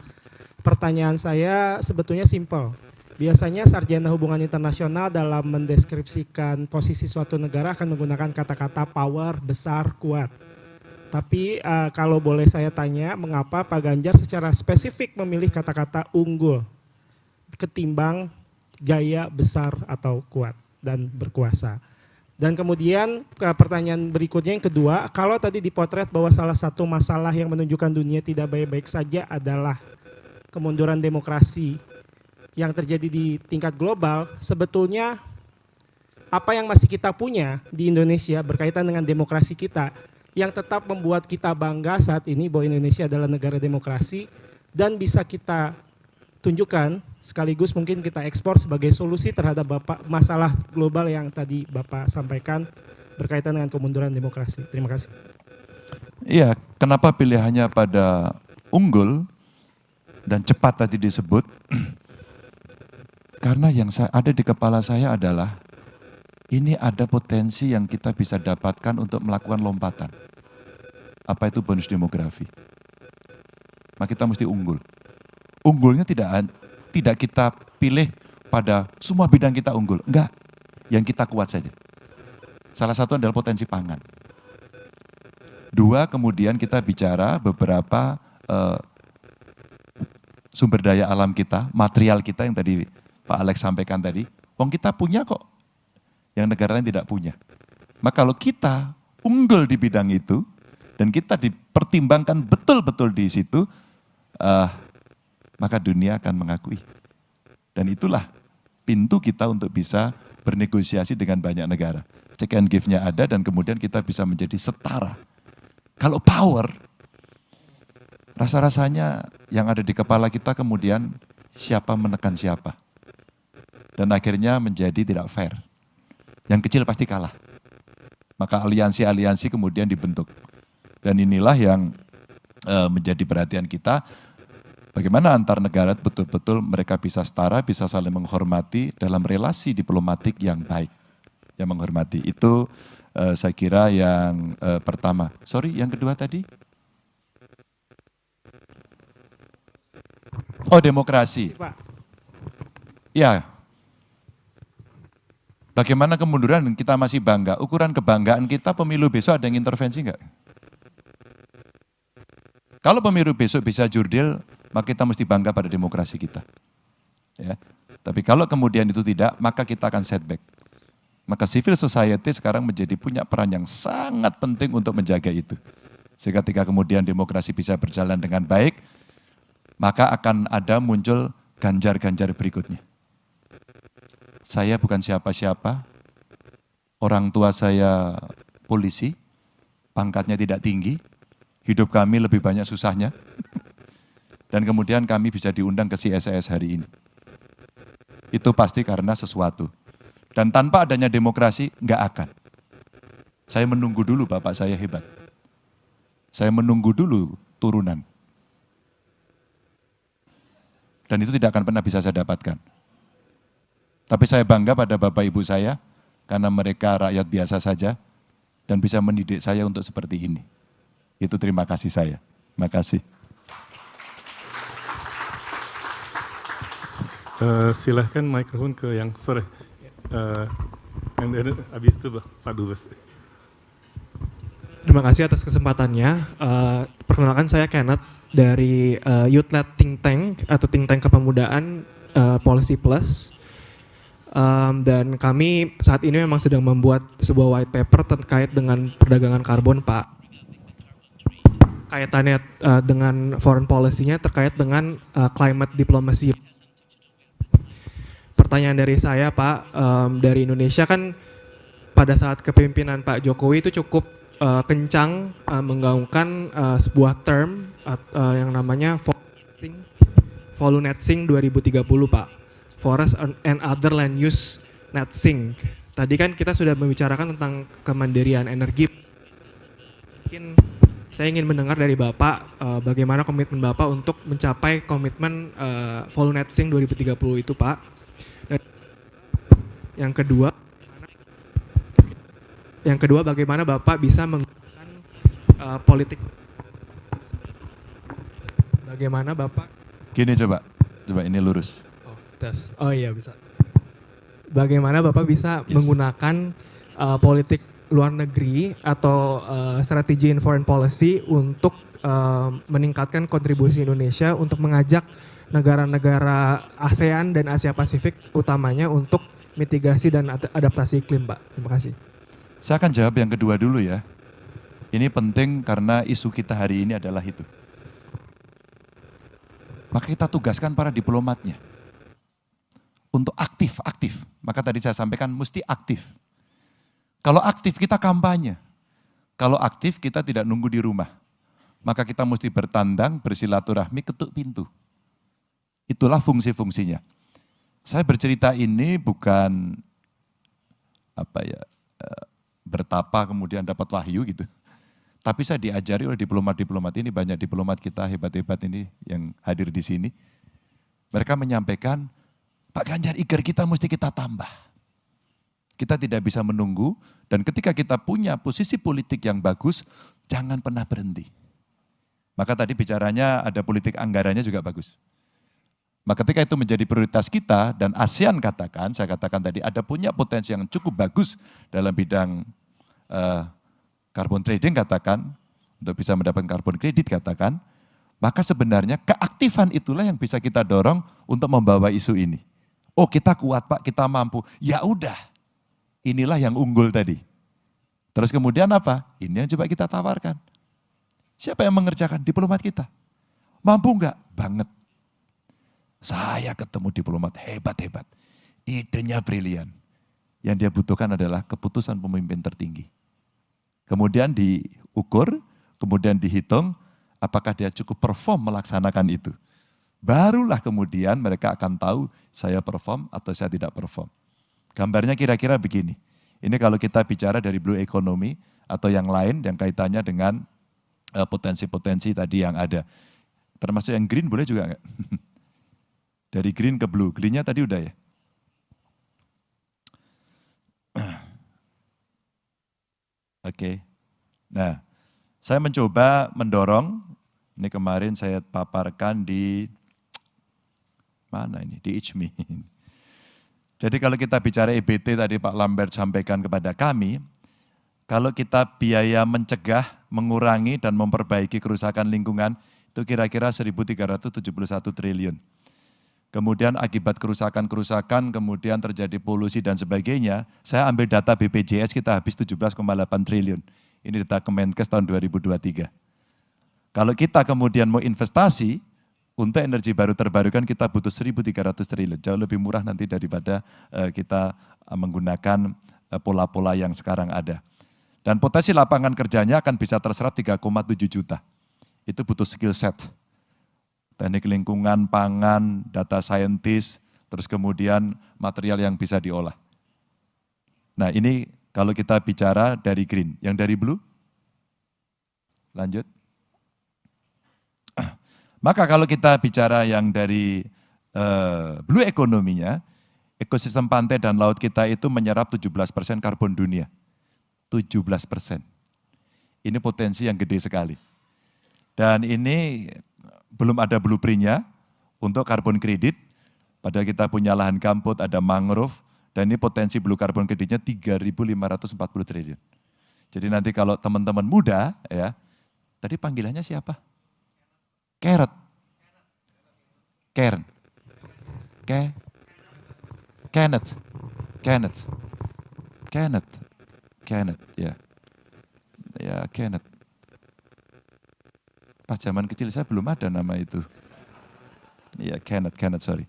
Pertanyaan saya sebetulnya simpel. Biasanya sarjana hubungan internasional dalam mendeskripsikan posisi suatu negara akan menggunakan kata-kata power, besar, kuat. Tapi kalau boleh saya tanya, mengapa Pak Ganjar secara spesifik memilih kata-kata unggul ketimbang gaya, besar, atau kuat dan berkuasa? Dan kemudian pertanyaan berikutnya yang kedua, kalau tadi dipotret bahwa salah satu masalah yang menunjukkan dunia tidak baik-baik saja adalah kemunduran demokrasi yang terjadi di tingkat global, sebetulnya apa yang masih kita punya di Indonesia berkaitan dengan demokrasi kita yang tetap membuat kita bangga saat ini bahwa Indonesia adalah negara demokrasi dan bisa kita tunjukkan sekaligus mungkin kita ekspor sebagai solusi terhadap masalah global yang tadi Bapak sampaikan berkaitan dengan kemunduran demokrasi. Terima kasih. Iya, kenapa pilihannya pada unggul dan cepat tadi disebut? Karena yang ada di kepala saya adalah ini ada potensi yang kita bisa dapatkan untuk melakukan lompatan. Apa itu bonus demografi? Maka kita mesti unggul. Unggulnya tidak kita pilih pada semua bidang kita unggul. Enggak, yang kita kuat saja. Salah satu adalah potensi pangan. 2, kemudian kita bicara beberapa sumber daya alam kita, material kita yang tadi Pak Alex sampaikan tadi, wong kita punya kok, yang negara lain tidak punya. Maka kalau kita unggul di bidang itu, dan kita dipertimbangkan betul-betul di situ, maka dunia akan mengakui. Dan itulah pintu kita untuk bisa bernegosiasi dengan banyak negara. Check and give-nya ada dan kemudian kita bisa menjadi setara. Kalau power, rasa-rasanya yang ada di kepala kita kemudian siapa menekan siapa. Dan akhirnya menjadi tidak fair. Yang kecil pasti kalah. Maka aliansi-aliansi kemudian dibentuk. Dan inilah yang menjadi perhatian kita. Bagaimana antar negara betul-betul mereka bisa setara, bisa saling menghormati dalam relasi diplomatik yang baik. Yang menghormati. Itu saya kira yang pertama. Sorry, yang kedua tadi? Oh, demokrasi. Ya. Bagaimana kemunduran kita masih bangga? Ukuran kebanggaan kita pemilu besok ada yang intervensi enggak? Kalau pemilu besok bisa jurdil, maka kita mesti bangga pada demokrasi kita. Ya. Tapi kalau kemudian itu tidak, maka kita akan setback. Maka civil society sekarang punya peran yang sangat penting untuk menjaga itu. Sehingga ketika kemudian demokrasi bisa berjalan dengan baik, maka akan ada muncul ganjar-ganjar berikutnya. Saya bukan siapa-siapa, orang tua saya polisi, pangkatnya tidak tinggi, hidup kami lebih banyak susahnya, dan kemudian kami bisa diundang ke CSIS hari ini. Itu pasti karena sesuatu. Dan tanpa adanya demokrasi, nggak akan. Saya menunggu dulu bapak saya hebat. Saya menunggu dulu turunan. Dan itu tidak akan pernah bisa saya dapatkan. Tapi saya bangga pada bapak ibu saya, karena mereka rakyat biasa saja, dan bisa mendidik saya untuk seperti ini. Itu terima kasih saya. Terima kasih. Silahkan mikrofon ke yang sore. Habis itu Pak Dubes. Terima kasih atas kesempatannya. Perkenalkan saya Kenneth dari Youth-led Think Tank atau Think Tank Kepemudaan Policy Plus. Dan kami saat ini memang sedang membuat sebuah white paper terkait dengan perdagangan karbon, Pak. Kaitannya dengan foreign policy-nya terkait dengan climate diplomacy. Pertanyaan dari saya, Pak, dari Indonesia kan pada saat kepemimpinan Pak Jokowi itu cukup kencang menggaungkan sebuah term yang namanya Volunetzing 2030, Pak. Forest and other land use net sink. Tadi kan kita sudah membicarakan tentang kemandirian energi. Mungkin saya ingin mendengar dari Bapak bagaimana komitmen Bapak untuk mencapai komitmen Volunetzing 2030 itu, Pak. Dan yang kedua bagaimana Bapak bisa menggunakan politik. Bagaimana Bapak? Gini coba ini lurus. Tes. Oh iya bisa. Bagaimana Bapak bisa menggunakan politik luar negeri atau strategi in foreign policy untuk meningkatkan kontribusi Indonesia untuk mengajak negara-negara ASEAN dan Asia Pasifik utamanya untuk mitigasi dan adaptasi iklim, Pak. Terima kasih. Saya akan jawab yang kedua dulu ya. Ini penting karena isu kita hari ini adalah itu. Maka kita tugaskan para diplomatnya untuk aktif. Maka tadi saya sampaikan mesti aktif. Kalau aktif kita kampanye. Kalau aktif kita tidak nunggu di rumah. Maka kita mesti bertandang, bersilaturahmi, ketuk pintu. Itulah fungsi-fungsinya. Saya bercerita ini bukan bertapa kemudian dapat wahyu gitu. Tapi saya diajari oleh diplomat-diplomat ini, banyak diplomat kita hebat-hebat ini yang hadir di sini. Mereka menyampaikan, Pak Ganjar, IGER kita mesti kita tambah. Kita tidak bisa menunggu, dan ketika kita punya posisi politik yang bagus, jangan pernah berhenti. Maka tadi bicaranya ada politik anggarannya juga bagus. Maka ketika itu menjadi prioritas kita, dan ASEAN katakan, saya katakan tadi, ada punya potensi yang cukup bagus dalam bidang carbon trading katakan, untuk bisa mendapatkan carbon credit katakan, maka sebenarnya keaktifan itulah yang bisa kita dorong untuk membawa isu ini. Oh kita kuat Pak, kita mampu. Ya udah, inilah yang unggul tadi. Terus kemudian apa? Ini yang coba kita tawarkan. Siapa yang mengerjakan? Diplomat kita. Mampu enggak? Banget. Saya ketemu diplomat hebat-hebat. Idenya brilian. Yang dia butuhkan adalah keputusan pemimpin tertinggi. Kemudian diukur, kemudian dihitung, apakah dia cukup perform melaksanakan itu. Barulah kemudian mereka akan tahu saya perform atau saya tidak perform. Gambarnya kira-kira begini. Ini kalau kita bicara dari blue economy atau yang lain yang kaitannya dengan potensi-potensi tadi yang ada. Termasuk yang green boleh juga enggak? Dari green ke blue. Greennya tadi udah ya? Oke. Nah, saya mencoba mendorong, ini kemarin saya paparkan di mana ini, di ICMI. Jadi kalau kita bicara EBT tadi Pak Lambert sampaikan kepada kami, kalau kita biaya mencegah, mengurangi dan memperbaiki kerusakan lingkungan itu kira-kira 1.371 triliun. Kemudian akibat kerusakan-kerusakan, kemudian terjadi polusi dan sebagainya, saya ambil data BPJS kita habis 17,8 triliun. Ini data Kemenkes tahun 2023. Kalau kita kemudian mau investasi, untuk energi baru terbarukan kita butuh 1.300 triliun, jauh lebih murah nanti daripada kita menggunakan pola-pola yang sekarang ada. Dan potensi lapangan kerjanya akan bisa terserap 3,7 juta. Itu butuh skill set. Teknik lingkungan, pangan, data scientist, terus kemudian material yang bisa diolah. Nah ini kalau kita bicara dari green, yang dari blue, lanjut. Maka kalau kita bicara yang dari blue ekonominya, ekosistem pantai dan laut kita itu menyerap 17% karbon dunia. 17%. Ini potensi yang gede sekali. Dan ini belum ada blueprint-nya untuk karbon kredit, padahal kita punya lahan gambut, ada mangrove, dan ini potensi blue carbon kreditnya 3.540 triliun. Jadi nanti kalau teman-teman muda, ya, tadi panggilannya siapa? Carrot. Karen. Kenneth. Ya. Ya, Kenneth. Pas zaman kecil saya belum ada nama itu. Ya, Kenneth, sorry.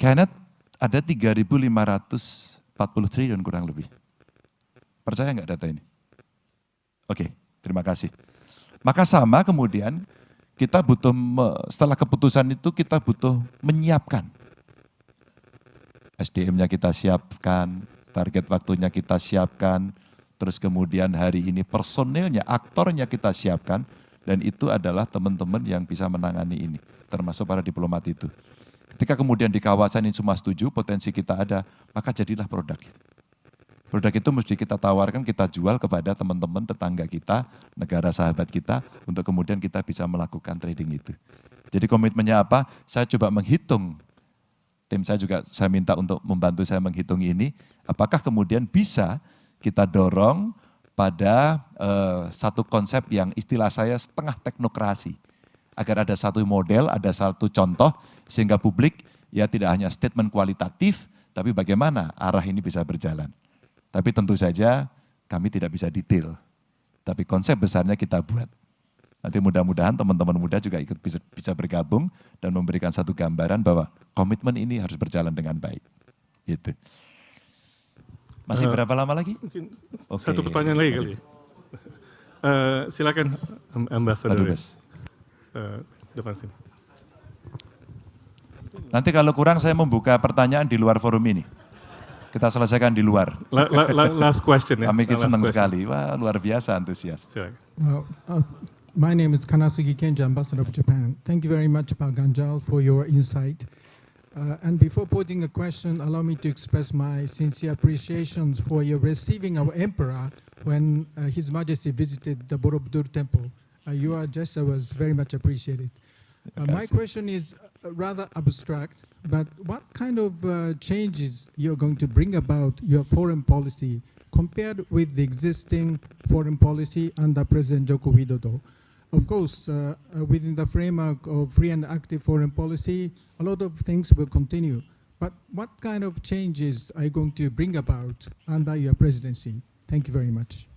Kenneth ada 3.540 triliun kurang lebih. Percaya nggak data ini? Oke, terima kasih. Maka sama kemudian kita butuh, setelah keputusan itu kita butuh menyiapkan. SDM-nya kita siapkan, target waktunya kita siapkan, terus kemudian hari ini personilnya, aktornya kita siapkan, dan itu adalah teman-teman yang bisa menangani ini, termasuk para diplomat itu. Ketika kemudian di kawasan ini semua setuju, potensi kita ada, maka jadilah produk. Produk itu mesti kita tawarkan, kita jual kepada teman-teman tetangga kita, negara sahabat kita, untuk kemudian kita bisa melakukan trading itu. Jadi komitmennya apa? Saya coba menghitung, tim saya juga saya minta untuk membantu saya menghitung ini, apakah kemudian bisa kita dorong pada satu konsep yang istilah saya setengah teknokrasi. Agar ada satu model, ada satu contoh, sehingga publik ya tidak hanya statement kualitatif, tapi bagaimana arah ini bisa berjalan. Tapi tentu saja kami tidak bisa detail, tapi konsep besarnya kita buat. Nanti mudah-mudahan teman-teman muda juga ikut bisa bergabung dan memberikan satu gambaran bahwa komitmen ini harus berjalan dengan baik. Gitu. Masih berapa lama lagi? Mungkin satu pertanyaan lagi kali. Silakan Ambassador. Depan sini. Nanti kalau kurang saya membuka pertanyaan di luar forum ini. Kita selesaikan di luar. Last question ya. Kami senang sekali. Wah, luar biasa antusias. My name is Kanasugi Kenji, Ambassador of Japan. Thank you very much, Pak Ganjal, for your insight. And before posing a question, allow me to express my sincere appreciation for your receiving our emperor when His Majesty visited the Borobudur Temple. Your gesture was very much appreciated. My question is rather abstract, but what kind of changes you're going to bring about your foreign policy compared with the existing foreign policy under President Joko Widodo? Of course, within the framework of free and active foreign policy, a lot of things will continue. But what kind of changes are you going to bring about under your presidency? Thank you very much.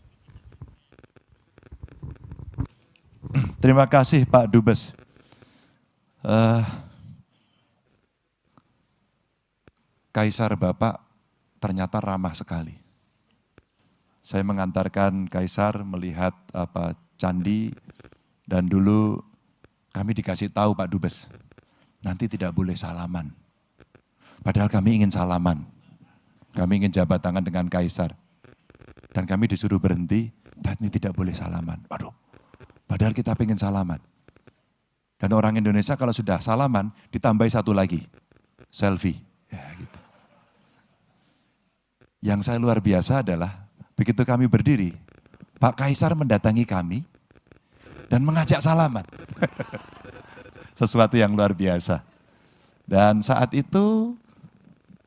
Terima kasih Pak Dubes. Kaisar Bapak ternyata ramah sekali. Saya mengantarkan Kaisar melihat candi, dan dulu kami dikasih tahu Pak Dubes, nanti tidak boleh salaman. Padahal kami ingin salaman. Kami ingin jabat tangan dengan Kaisar. Dan kami disuruh berhenti, dan ini tidak boleh salaman. Waduh, padahal kita ingin salaman. Dan orang Indonesia kalau sudah salaman, ditambahi satu lagi, selfie. Ya, gitu. Yang saya luar biasa adalah, begitu kami berdiri, Pak Kaisar mendatangi kami, dan mengajak salaman. Sesuatu yang luar biasa. Dan saat itu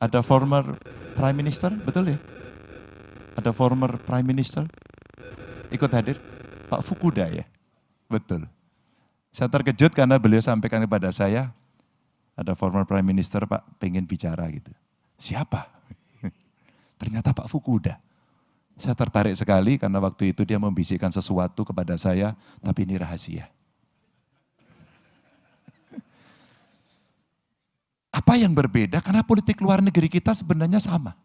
Ada former Prime Minister, betul ya? Ada former Prime Minister ikut hadir? Pak Fukuda ya? Betul. Saya terkejut karena beliau sampaikan kepada saya, ada former Prime Minister Pak pengen bicara gitu. Siapa? Ternyata Pak Fukuda. Saya tertarik sekali karena waktu itu dia membisikkan sesuatu kepada saya, tapi ini rahasia. Apa yang berbeda? Karena politik luar negeri kita sebenarnya sama.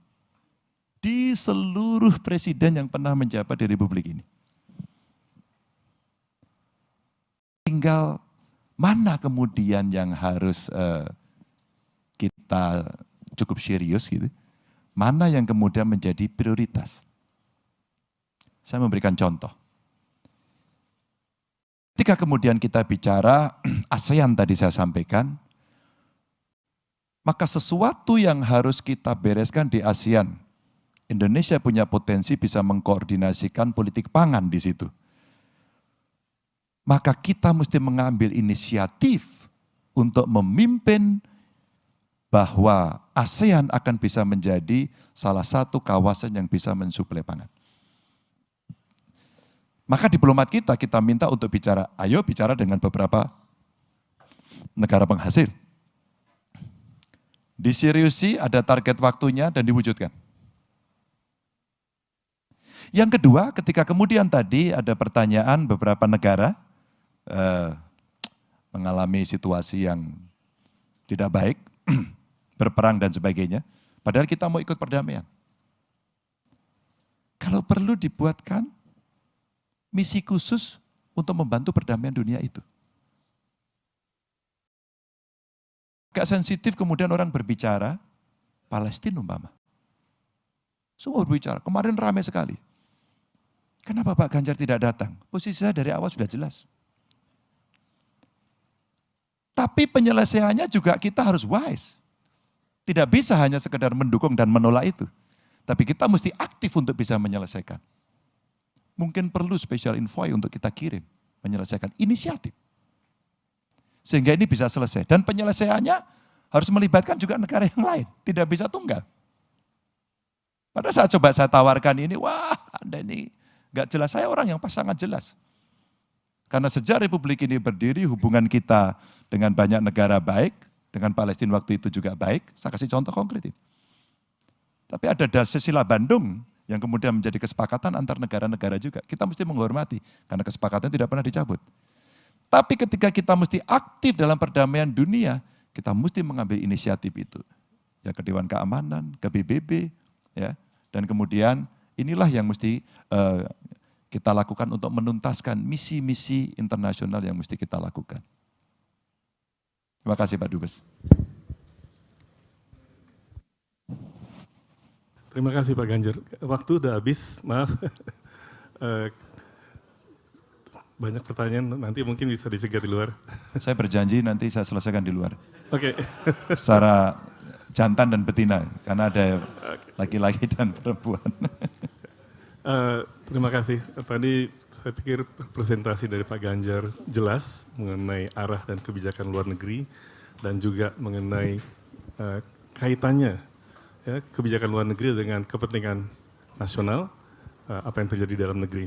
Di seluruh presiden yang pernah menjabat di Republik ini. Tinggal mana kemudian yang harus kita cukup serius gitu. Mana yang kemudian menjadi prioritas. Saya memberikan contoh. Ketika kemudian kita bicara ASEAN tadi saya sampaikan, maka sesuatu yang harus kita bereskan di ASEAN, Indonesia punya potensi bisa mengkoordinasikan politik pangan di situ. Maka kita mesti mengambil inisiatif untuk memimpin bahwa ASEAN akan bisa menjadi salah satu kawasan yang bisa mensuplai pangan. Maka diplomat kita minta untuk bicara, ayo bicara dengan beberapa negara penghasil. Diseriusi, ada target waktunya dan diwujudkan. Yang kedua, ketika kemudian tadi ada pertanyaan beberapa negara mengalami situasi yang tidak baik, berperang dan sebagainya, padahal kita mau ikut perdamaian. Kalau perlu dibuatkan misi khusus untuk membantu perdamaian dunia itu. Agak sensitif kemudian orang berbicara, Palestina umpama. Semua berbicara, kemarin ramai sekali. Kenapa Pak Ganjar tidak datang? Posisi saya dari awal sudah jelas. Tapi penyelesaiannya juga kita harus wise. Tidak bisa hanya sekedar mendukung dan menolak itu. Tapi kita mesti aktif untuk bisa menyelesaikan. Mungkin perlu special envoy untuk kita kirim, menyelesaikan inisiatif. Sehingga ini bisa selesai. Dan penyelesaiannya harus melibatkan juga negara yang lain. Tidak bisa tunggal. Pada saat coba saya tawarkan ini, wah Anda ini gak jelas. Saya orang yang sangat jelas. Karena sejak Republik ini berdiri, hubungan kita dengan banyak negara baik, dengan Palestina waktu itu juga baik. Saya kasih contoh konkret ini. Tapi ada Dasila Bandung yang kemudian menjadi kesepakatan antar negara-negara juga. Kita mesti menghormati, karena kesepakatan tidak pernah dicabut. Tapi ketika kita mesti aktif dalam perdamaian dunia, kita mesti mengambil inisiatif itu. Ya ke Dewan Keamanan, ke PBB, ya. Dan kemudian inilah yang mesti kita lakukan untuk menuntaskan misi-misi internasional yang mesti kita lakukan. Terima kasih Pak Dubes. Terima kasih Pak Ganjar. Waktu udah habis, maaf. Banyak pertanyaan, nanti mungkin bisa dicegah di luar. Saya berjanji nanti saya selesaikan di luar. Oke. Secara jantan dan betina, karena ada laki-laki dan perempuan. Terima kasih. Tadi saya pikir presentasi dari Pak Ganjar jelas mengenai arah dan kebijakan luar negeri dan juga mengenai kaitannya ya, kebijakan luar negeri dengan kepentingan nasional, apa yang terjadi di dalam negeri.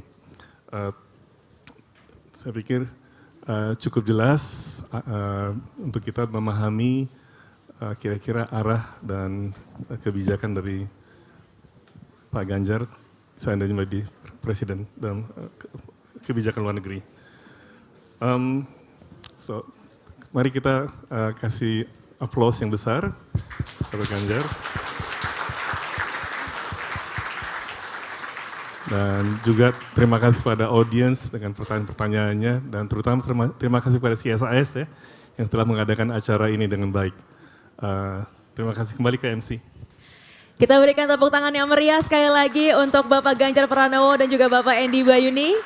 Saya pikir cukup jelas untuk kita memahami kira-kira arah dan kebijakan dari Pak Ganjar seandainya menjadi presiden dalam kebijakan luar negeri. Mari kita kasih aplaus yang besar kepada Ganjar. Dan juga terima kasih pada audiens dengan pertanyaan-pertanyaannya, dan terutama terima kasih pada CSIS ya, yang telah mengadakan acara ini dengan baik. Terima kasih, kembali ke MC. Kita berikan tepuk tangan yang meriah sekali lagi untuk Bapak Ganjar Pranowo dan juga Bapak Andy Bayuni.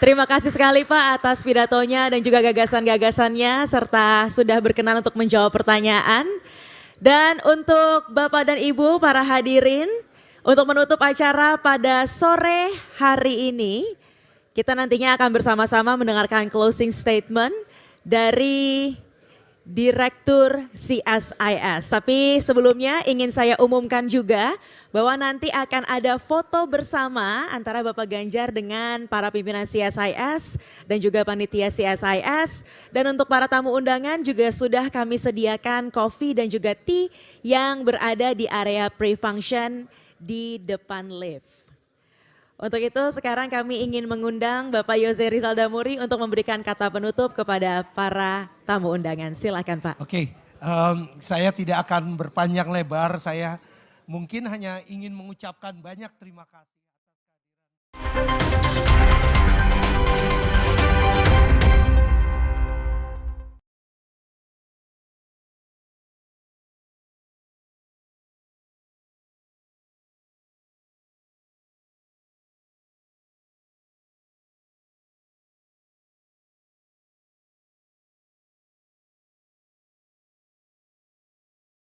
Terima kasih sekali Pak atas pidatonya dan juga gagasan-gagasannya, serta sudah berkenan untuk menjawab pertanyaan. Dan untuk Bapak dan Ibu para hadirin, untuk menutup acara pada sore hari ini, kita nantinya akan bersama-sama mendengarkan closing statement dari Direktur CSIS. Tapi sebelumnya ingin saya umumkan juga bahwa nanti akan ada foto bersama antara Bapak Ganjar dengan para pimpinan CSIS dan juga panitia CSIS. Dan untuk para tamu undangan juga sudah kami sediakan kopi dan juga tea yang berada di area pre-function di depan lift. Untuk itu sekarang kami ingin mengundang Bapak Yose Rizal Damuri untuk memberikan kata penutup kepada para tamu undangan. Silakan Pak. Oke, saya tidak akan berpanjang lebar, saya mungkin hanya ingin mengucapkan banyak terima kasih atas kehadiran.